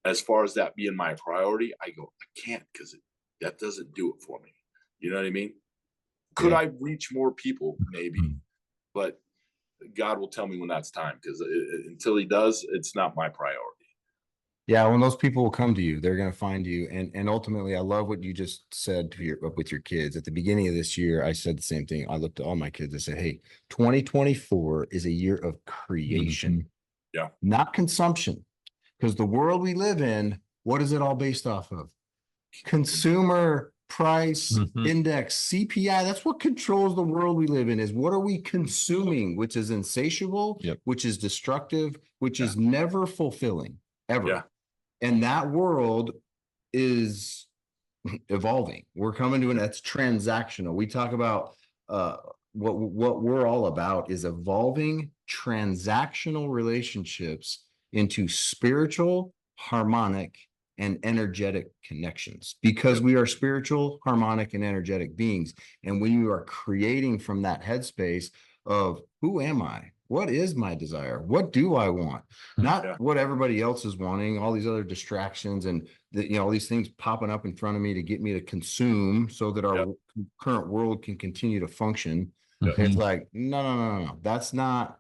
as far as that being my priority, I go, I can't, because that doesn't do it for me. You know what I mean? Could I reach more people? Maybe, but God will tell me when that's time, because until he does, it's not my priority. Yeah, when those people will come to you, they're going to find you. And ultimately, I love what you just said to with your kids. At the beginning of this year, I said the same thing. I looked at all my kids and said, hey, 2024 is a year of creation. Yeah. Not consumption. Because the world we live in, what is it all based off of? Consumer price index, CPI. That's what controls the world we live in, is what are we consuming, which is insatiable, which is destructive, which is never fulfilling, ever. Yeah. And that world is evolving. We're coming to that's transactional. We talk about what we're all about is evolving transactional relationships into spiritual, harmonic, and energetic connections, because we are spiritual, harmonic, and energetic beings. And when you are creating from that headspace of who am I? What is my desire? What do I want? Not what everybody else is wanting, all these other distractions and all these things popping up in front of me to get me to consume so that our current world can continue to function. It's like, no. That's not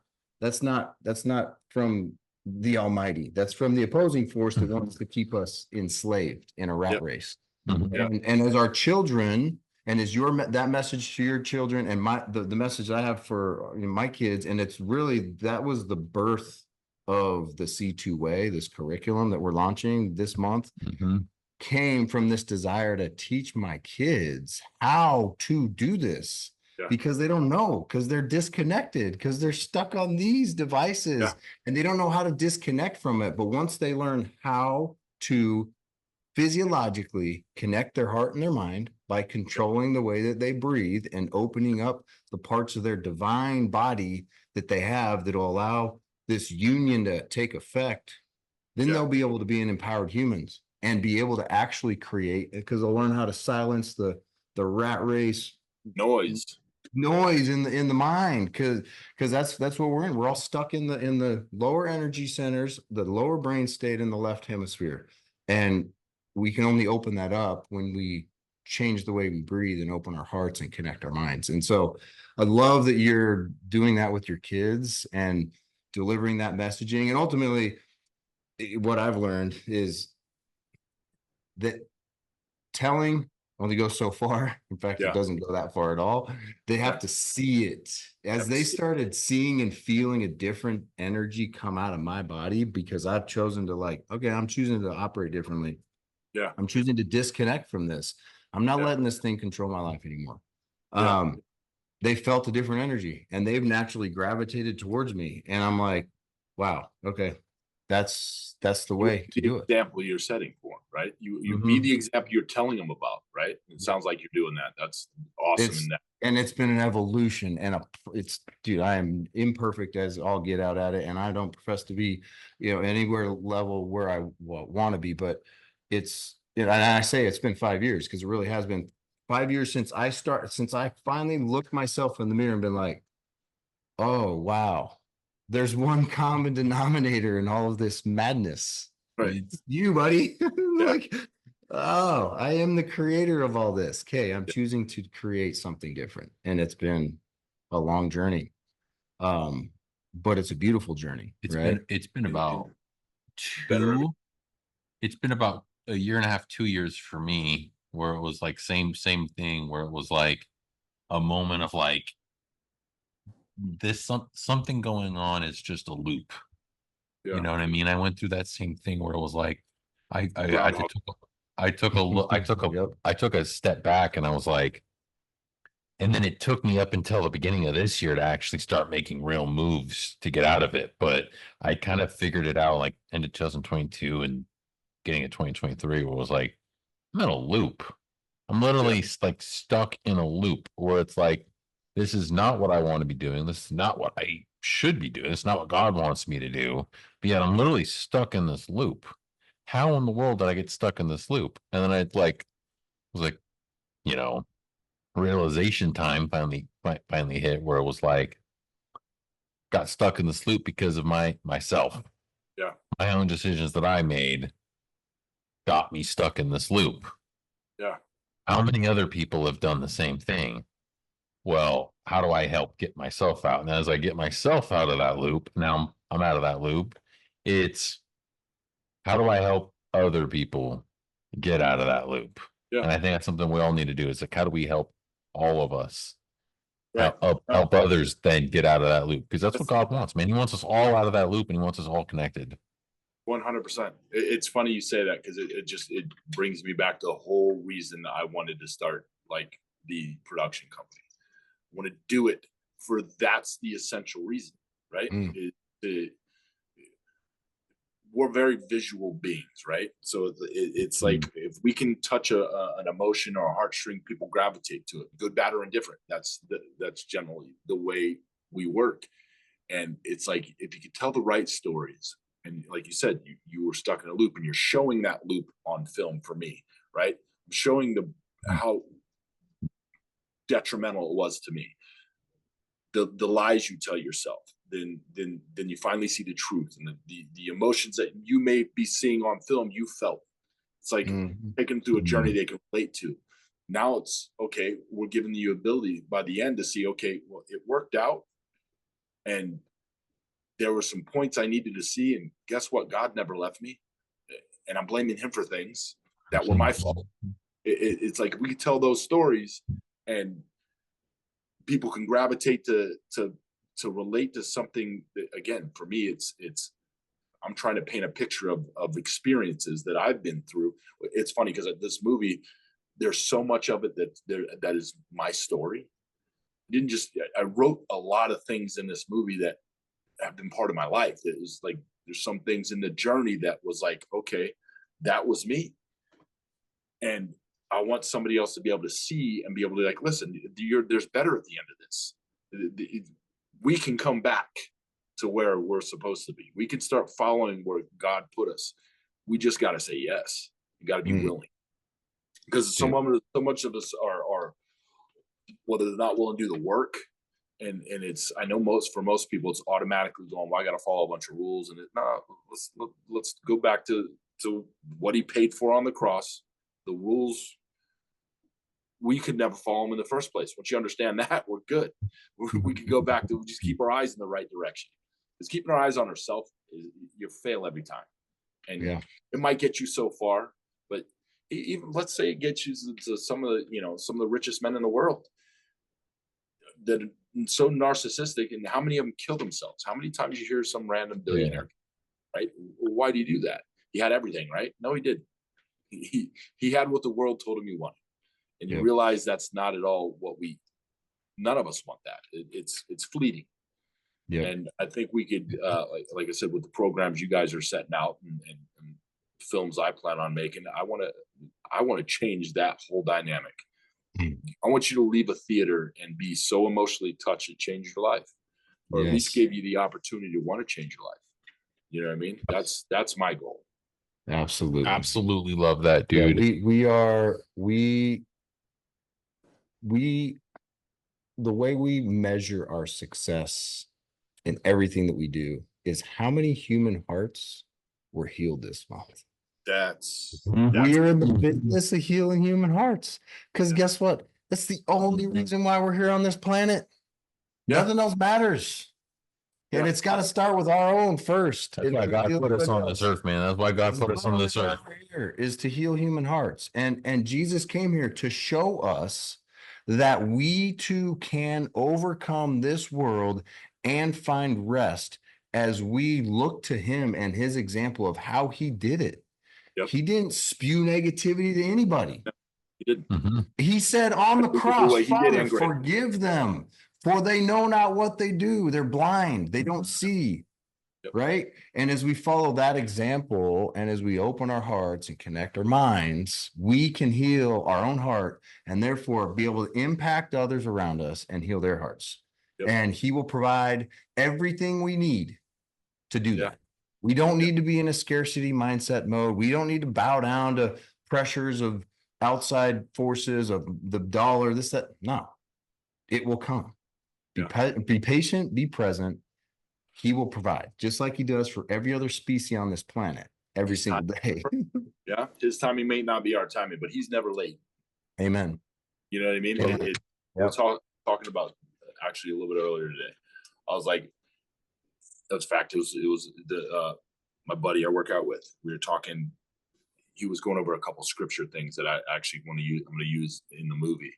from the Almighty. That's from the opposing force that wants to keep us enslaved in a rat race. And as our children, and as that message to your children, and the message I have for my kids, and it's really, that was the birth of the C2 Way, this curriculum that we're launching this month, came from this desire to teach my kids how to do this. Because they don't know, because they're disconnected, because they're stuck on these devices and they don't know how to disconnect from it. But once they learn how to physiologically connect their heart and their mind by controlling the way that they breathe and opening up the parts of their divine body that they have that will allow this union to take effect, then they'll be able to be an empowered humans and be able to actually create, because they'll learn how to silence the rat race noise in the mind, because that's what we're in. We're all stuck in the lower energy centers, the lower brain state in the left hemisphere, and we can only open that up when we change the way we breathe and open our hearts and connect our minds. And so I love that you're doing that with your kids and delivering that messaging. And ultimately, what I've learned is that telling only goes so far. In fact, it doesn't go that far at all. They have to see it. As they started seeing and feeling a different energy come out of my body, because I've chosen to okay, I'm choosing to operate differently. I'm choosing to disconnect from this. I'm not letting this thing control my life anymore. They felt a different energy and they've naturally gravitated towards me. And I'm like, wow, okay. That's the way to do it. Example you're setting for them, right? You be the example you're telling them about, right? It sounds like you're doing that. That's awesome. And it's been an evolution, and dude, I am imperfect as all get out at it, and I don't profess to be, anywhere level where I want to be, but it's, and I say it's been 5 years, because it really has been 5 years since I finally looked myself in the mirror and been like, oh wow, there's one common denominator in all of this madness. Right. It's you, buddy. Oh, I am the creator of all this. Okay, I'm choosing to create something different. And it's been a long journey. But it's a beautiful journey. It's been about a year and a half, 2 years for me, where it was like same thing, where it was like a moment of like, something going on is just a loop. You know what I mean? I went through that same thing where it was like, I took a step back, and I was like, and then it took me up until the beginning of this year to actually start making real moves to get out of it. But I kind of figured it out like end of 2022 and getting at 2023, where it was like, I'm in a loop. I'm literally like stuck in a loop where it's like, This is not what I want to be doing. This is not what I should be doing. It's not what God wants me to do. But yet I'm literally stuck in this loop. How in the world did I get stuck in this loop? And then I was like, you know, realization time finally hit where it was like, got stuck in this loop because of myself. Yeah. My own decisions that I made got me stuck in this loop. Yeah. How many other people have done the same thing? Well, how do I help get myself out? And as I get myself out of that loop, now I'm out of that loop. It's how do I help other people get out of that loop? Yeah. And I think that's something we all need to do is like, how do we help all of us Right. help others then get out of that loop? Because that's what God wants, man. He wants us all out of that loop and he wants us all connected. 100%. It's funny you say that because it brings me back to the whole reason that I wanted to start like the production company. I want to do it for that's the essential reason, right? We're very visual beings, right? So it's like if we can touch an emotion or a heartstring, people gravitate to it, good, bad, or indifferent. That's generally the way we work. And it's like if you could tell the right stories, and like you said, you were stuck in a loop, and you're showing that loop on film for me, right? I'm showing how detrimental it was to me, the lies you tell yourself. Then you finally see the truth, and the emotions that you may be seeing on film, you felt. It's like taking them through a journey they can relate to. Now it's okay. We're giving you ability by the end to see, okay, well, it worked out, and there were some points I needed to see, and guess what? God never left me, and I'm blaming him for things that were my fault. It's like we tell those stories, and people can gravitate to relate to something that, again, for me, it's I'm trying to paint a picture of experiences that I've been through. It's funny because this movie, there's so much of it that is my story. I wrote a lot of things in this movie that have been part of my life. It was like, there's some things in the journey that was like, okay, that was me. And I want somebody else to be able to see and be able to like, listen, there's better at the end of this. We can come back to where we're supposed to be. We can start following where God put us. We just got to say yes. You got to be willing, because so much of us are whether they're not willing to do the work. And it's, I know for most people, it's automatically going, well, I got to follow a bunch of rules. And let's go back to what he paid for on the cross. The rules, we could never follow them in the first place. Once you understand that, we're good. We could go back to just keep our eyes in the right direction. Because keeping our eyes on ourselves, you fail every time. And it might get you so far, but even let's say it gets you to some of the richest men in the world that are so narcissistic, and how many of them kill themselves? How many times you hear some random billionaire, right? Why do you do that? He had everything, right? No, he didn't. He had what the world told him he wanted. And you realize that's not at all what none of us want that. It's fleeting. Yeah. And I think we could, like I said, with the programs you guys are setting out and films I plan on making, I want to change that whole dynamic. I want you to leave a theater and be so emotionally touched it changed your life, or at least gave you the opportunity to want to change your life. You know what I mean? That's my goal. Absolutely love that, dude. The way we measure our success in everything that we do is how many human hearts were healed this month. We're in the business of healing human hearts, because guess what? That's the only reason why we're here on this planet. Nothing else matters. And it's got to start with our own first. That's why God put us on this earth, man. That's why God put us on this earth. Is to heal human hearts. And Jesus came here to show us that we too can overcome this world and find rest as we look to him and his example of how he did it. Yep. He didn't spew negativity to anybody. He didn't. He said on the cross, Father, forgive them, for they know not what they do. They're blind. They don't see. right? And as we follow that example and as we open our hearts and connect our minds, we can heal our own heart and therefore be able to impact others around us and heal their hearts. And he will provide everything we need to do that. We don't need to be in a scarcity mindset mode. We don't need to bow down to pressures of outside forces of the dollar, this, that. No, it will come. Be patient, be present. He will provide, just like he does for every other species on this planet every single day. Yeah. His timing may not be our timing, but he's never late. Amen. You know what I mean? We're talking about actually a little bit earlier today. I was like, that's fact. It was the my buddy I work out with. We were talking. He was going over a couple scripture things that I actually want to use. I'm going to use in the movie,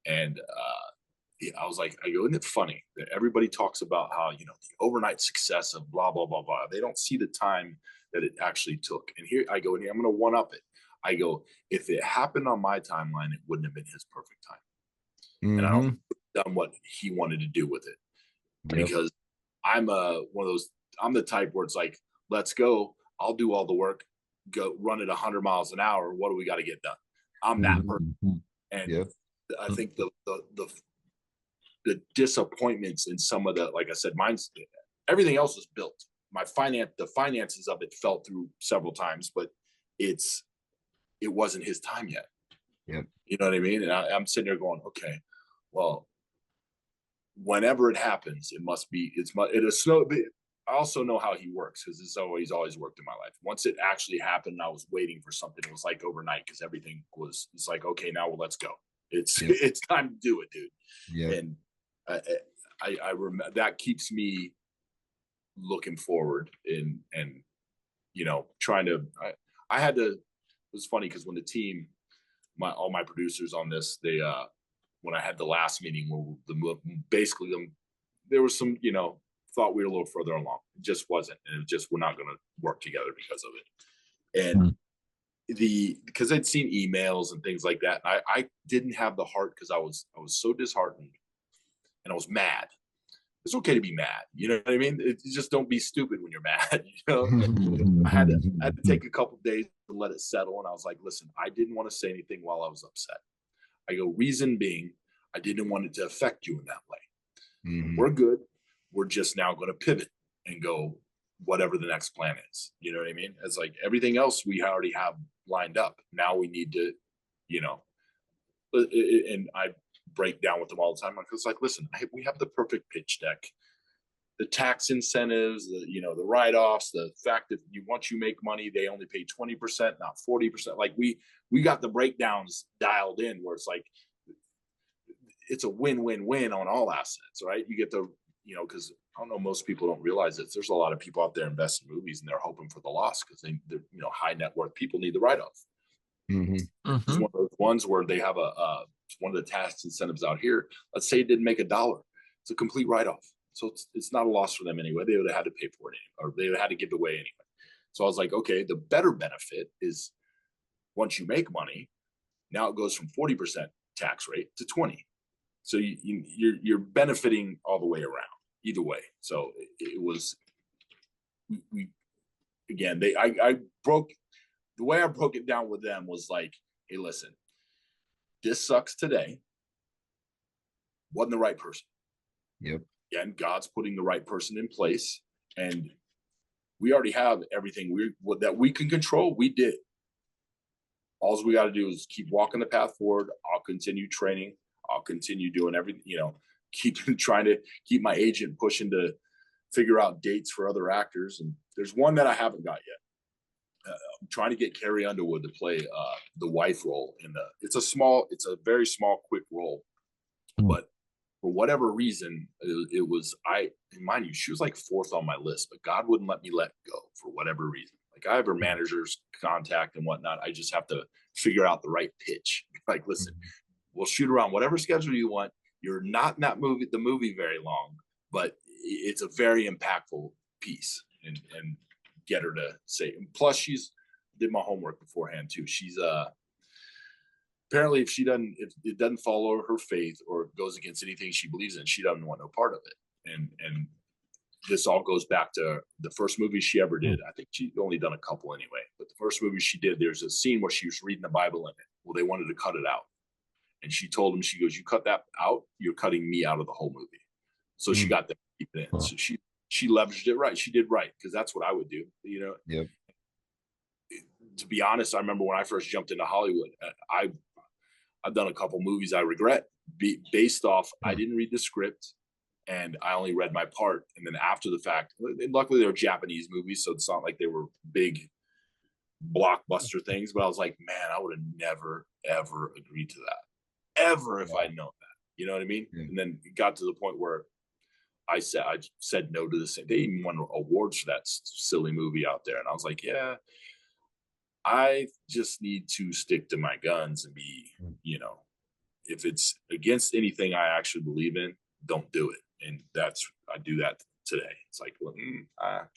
and I was like, I go, isn't it funny that everybody talks about how, you know, the overnight success of blah blah blah blah. They don't see the time that it actually took. And here I go, and I'm going to one up it. I go, if it happened on my timeline, it wouldn't have been his perfect time, and I don't done what he wanted to do with it because I'm one of those. I'm the type where it's like, let's go. I'll do all the work. Go run at 100 miles an hour. What do we got to get done? I'm that person, and I think the disappointments in some of the, like I said, mine's everything else is built. The finances of it fell through several times, but it wasn't his time yet. You know what I mean? And I'm sitting there going, okay, well, whenever it happens, I also know how he works because it's always worked in my life. Once it actually happened, I was waiting for something. It was like overnight because it's like, okay, now let's go. It's time to do it, dude. And I remember that keeps me looking forward and you know, trying to. I had to. It was funny because when the team, all my producers on this, they when I had the last meeting where there was some, you know, thought we were a little further along. It just wasn't, and it just, we're not going to work together because of it. And because I'd seen emails and things like that, and I didn't have the heart because I was so disheartened and I was mad. It's okay to be mad, you know what I mean? Just don't be stupid when you're mad. You know, I had to take a couple days to let it settle, and I was like, listen, I didn't want to say anything while I was upset. I go, reason being, I didn't want it to affect you in that way. We're good. We're just now going to pivot and go whatever the next plan is. You know what I mean? It's like everything else we already have lined up. Now we need to, you know, and I break down with them all the time. It's like, listen, we have the perfect pitch deck. The tax incentives, the write-offs, the fact that once you make money, they only pay 20%, not 40%. Like we got the breakdowns dialed in where it's like, it's a win-win-win on all assets, right? You get the, you know, because I don't know, most people don't realize it. There's a lot of people out there investing in movies and they're hoping for the loss because they're, you know, high net worth people need the write-off. It's one of those ones where they have one of the tax incentives out here. Let's say it didn't make $1. It's a complete write-off. So it's not a loss for them anyway. They would have had to pay for it anyway, or they would have had to give it away anyway. So I was like, okay, the better benefit is once you make money, now it goes from 40% tax rate to 20. So you're benefiting all the way around either way. So it was, we again, I broke, the way I broke it down with them was like, hey, listen, this sucks today. Wasn't the right person. Again, God's putting the right person in place, and we already have everything that we can control. We did. All we got to do is keep walking the path forward. I'll continue training. I'll continue doing everything, you know, keep trying to keep my agent pushing to figure out dates for other actors. And there's one that I haven't got yet. I'm trying to get Carrie Underwood to play the wife role it's a very small, quick role, but for whatever reason, it was, and mind you, she was like 4th on my list, but God wouldn't let me let go for whatever reason. Like I have her manager's contact and whatnot. I just have to figure out the right pitch. Like, listen, we'll shoot around whatever schedule you want. You're not in the movie very long, but it's a very impactful piece, and get her to say. And plus, she's did my homework beforehand too. She's apparently if it doesn't follow her faith or goes against anything she believes in, she doesn't want no part of it. And this all goes back to the first movie she ever did. I think she'd only done a couple anyway, but the first movie she did, there's a scene where she was reading the Bible in it. Well, they wanted to cut it out. And she told him, she goes, "You cut that out, you're cutting me out of the whole movie." So she got that keep it in. So she leveraged it right. She did right, because that's what I would do. You know, Yep. To be honest, I remember when I first jumped into Hollywood, I've done a couple movies I regret based off I didn't read the script and I only read my part. And then after the fact, luckily they were Japanese movies, so it's not like they were big blockbuster things. But I was like, man, I would have never ever agreed to that ever if I'd known that. You know what I mean? Yeah. And then it got to the point where I said no to this. They even won awards for that silly movie out there, and I was like, yeah, I just need to stick to my guns and be, you know, if it's against anything I actually believe in, don't do it. And I do that today. It's like, well,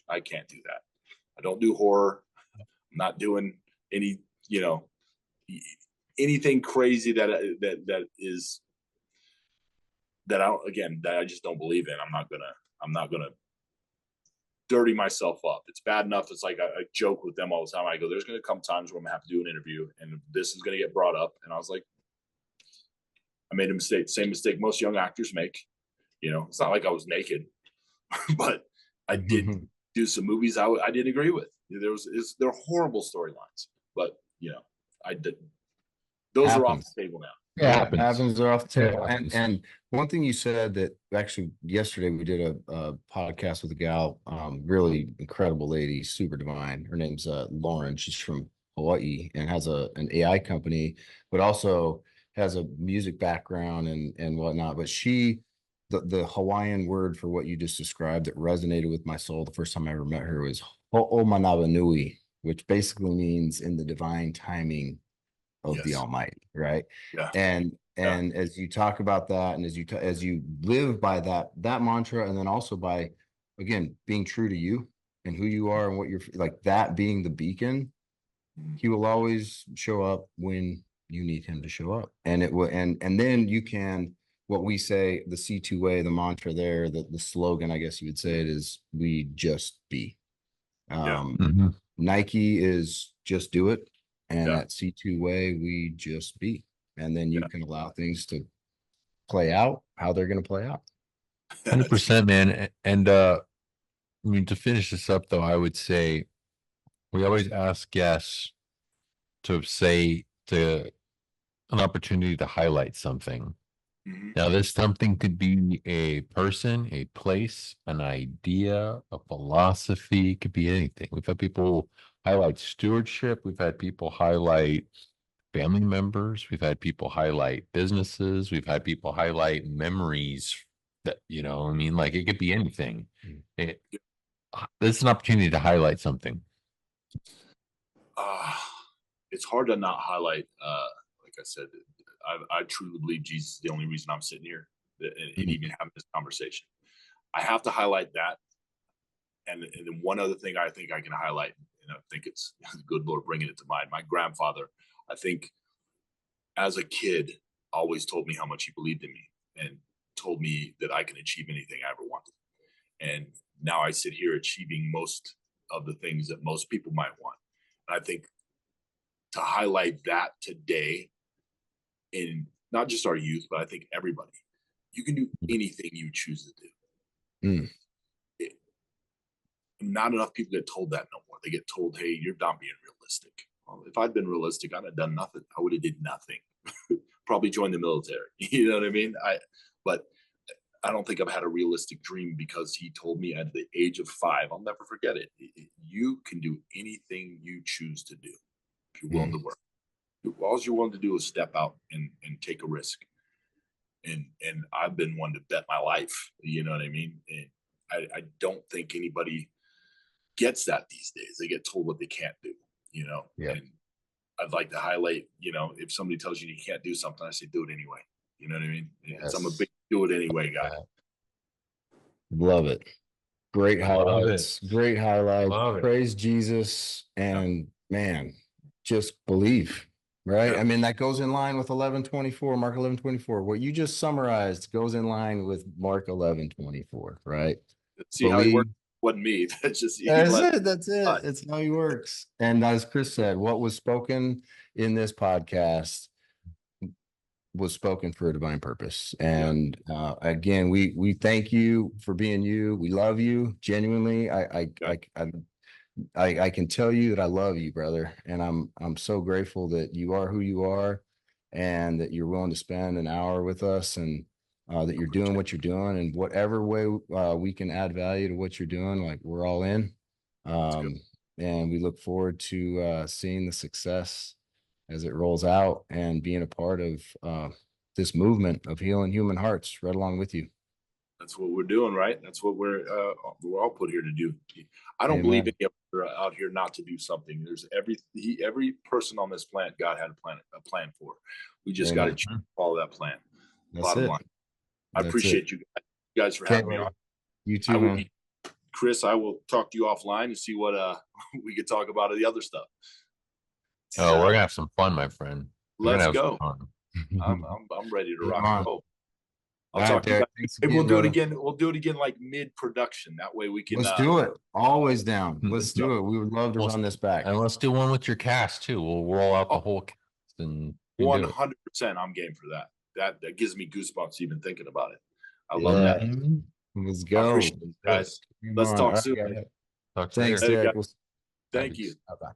I can't do that. I don't do horror. I'm not doing any, you know, anything crazy that I just don't believe in. I'm not gonna dirty myself up. It's bad enough. It's like I joke with them all the time. I go, there's going to come times where I'm going to have to do an interview and this is going to get brought up. And I was like, I made a mistake, same mistake most young actors make. You know, it's not like I was naked, but I did do some movies I didn't agree with. They're horrible storylines, but you know, I did. Those are off the table now. Yeah, happens are off the table. And one thing you said that actually yesterday we did a podcast with a gal, really incredible lady, super divine. Her name's Lauren. She's from Hawaii and has an AI company, but also has a music background and whatnot. But the Hawaiian word for what you just described that resonated with my soul the first time I ever met her was Ho'omanawanui, which basically means in the divine timing of the Almighty, right? Yeah. And as you talk about that, and as you live by that mantra, and then also by, again, being true to you and who you are and what you're like, that being the beacon, he will always show up when you need him to show up. And it will, and then you can, what we say, the C2 way, the mantra there, the slogan, I guess you would say it is, we just be. Nike is just do it. And at C2 way, we just be. And then you can allow things to play out how they're going to play out. 100%, man. And I mean, to finish this up, though, I would say we always ask guests to say an opportunity to highlight something. Now, this something could be a person, a place, an idea, a philosophy. It could be anything. We've had people highlight stewardship. We've had people highlight family members. We've had people highlight businesses. We've had people highlight memories that, you know, I mean, like it could be anything. This is an opportunity to highlight something. It's hard to not highlight, like I said, I truly believe Jesus is the only reason I'm sitting here and even having this conversation. I have to highlight that. And then one other thing I think I can highlight, and I think it's the good Lord bringing it to mind. My grandfather, I think as a kid, always told me how much he believed in me and told me that I can achieve anything I ever wanted. And now I sit here achieving most of the things that most people might want. And I think to highlight that today in not just our youth, but I think everybody, you can do anything you choose to do. Not enough people get told that no more. They get told, hey, you're not being realistic. Well, if I'd been realistic, I'd have done nothing. I would have did nothing. Probably joined the military. You know what I mean? But I don't think I've had a realistic dream because he told me at the age of 5, I'll never forget it. You can do anything you choose to do if you're willing to work. All you're willing to do is step out and take a risk. And I've been one to bet my life. You know what I mean? And I don't think anybody gets that these days. They get told what they can't do, you know? Yeah. And I'd like to highlight, you know, if somebody tells you you can't do something, I say, do it anyway. You know what I mean? Yes. I'm a big do it anyway guy. Love it. Great highlights. Great highlights. Love it. Praise Jesus. And man, just believe, right? Yeah. I mean, that goes in line with Mark 11:24. What you just summarized goes in line with Mark 11:24, right? See how he worked. Wasn't me. That's just that's it. It's how he works. And as Chris said, what was spoken in this podcast was spoken for a divine purpose. And again, we thank you for being you. We love you genuinely. I can tell you that I love you, brother, and I'm so grateful that you are who you are, and that you're willing to spend an hour with us, and that you're doing what you're doing, and whatever way we can add value to what you're doing, like we're all in. And we look forward to seeing the success as it rolls out, and being a part of this movement of healing human hearts right along with you. That's what we're doing, right? That's what we're all put here to do. I don't believe any of us are out here not to do something. There's every person on this planet, God had a plan for. We just got to follow that plan. Bottom line. I appreciate you guys for having me on. You too, man. Chris, I will talk to you offline and see what we could talk about the other stuff. Oh, we're gonna have some fun, my friend. Let's go. I'm ready to rock and roll. I'll talk to you guys. Maybe we'll do it again. We'll do it again like mid-production. That way we can. Let's do it. Always down. Let's do it. We would love to run this back. And let's do one with your cast too. We'll roll out the whole cast and 100%. I'm game for that. That gives me goosebumps even thinking about it. I love that. Let's go, guys. Let's talk soon. Talk Thanks, Derek. Thank you. Bye-bye.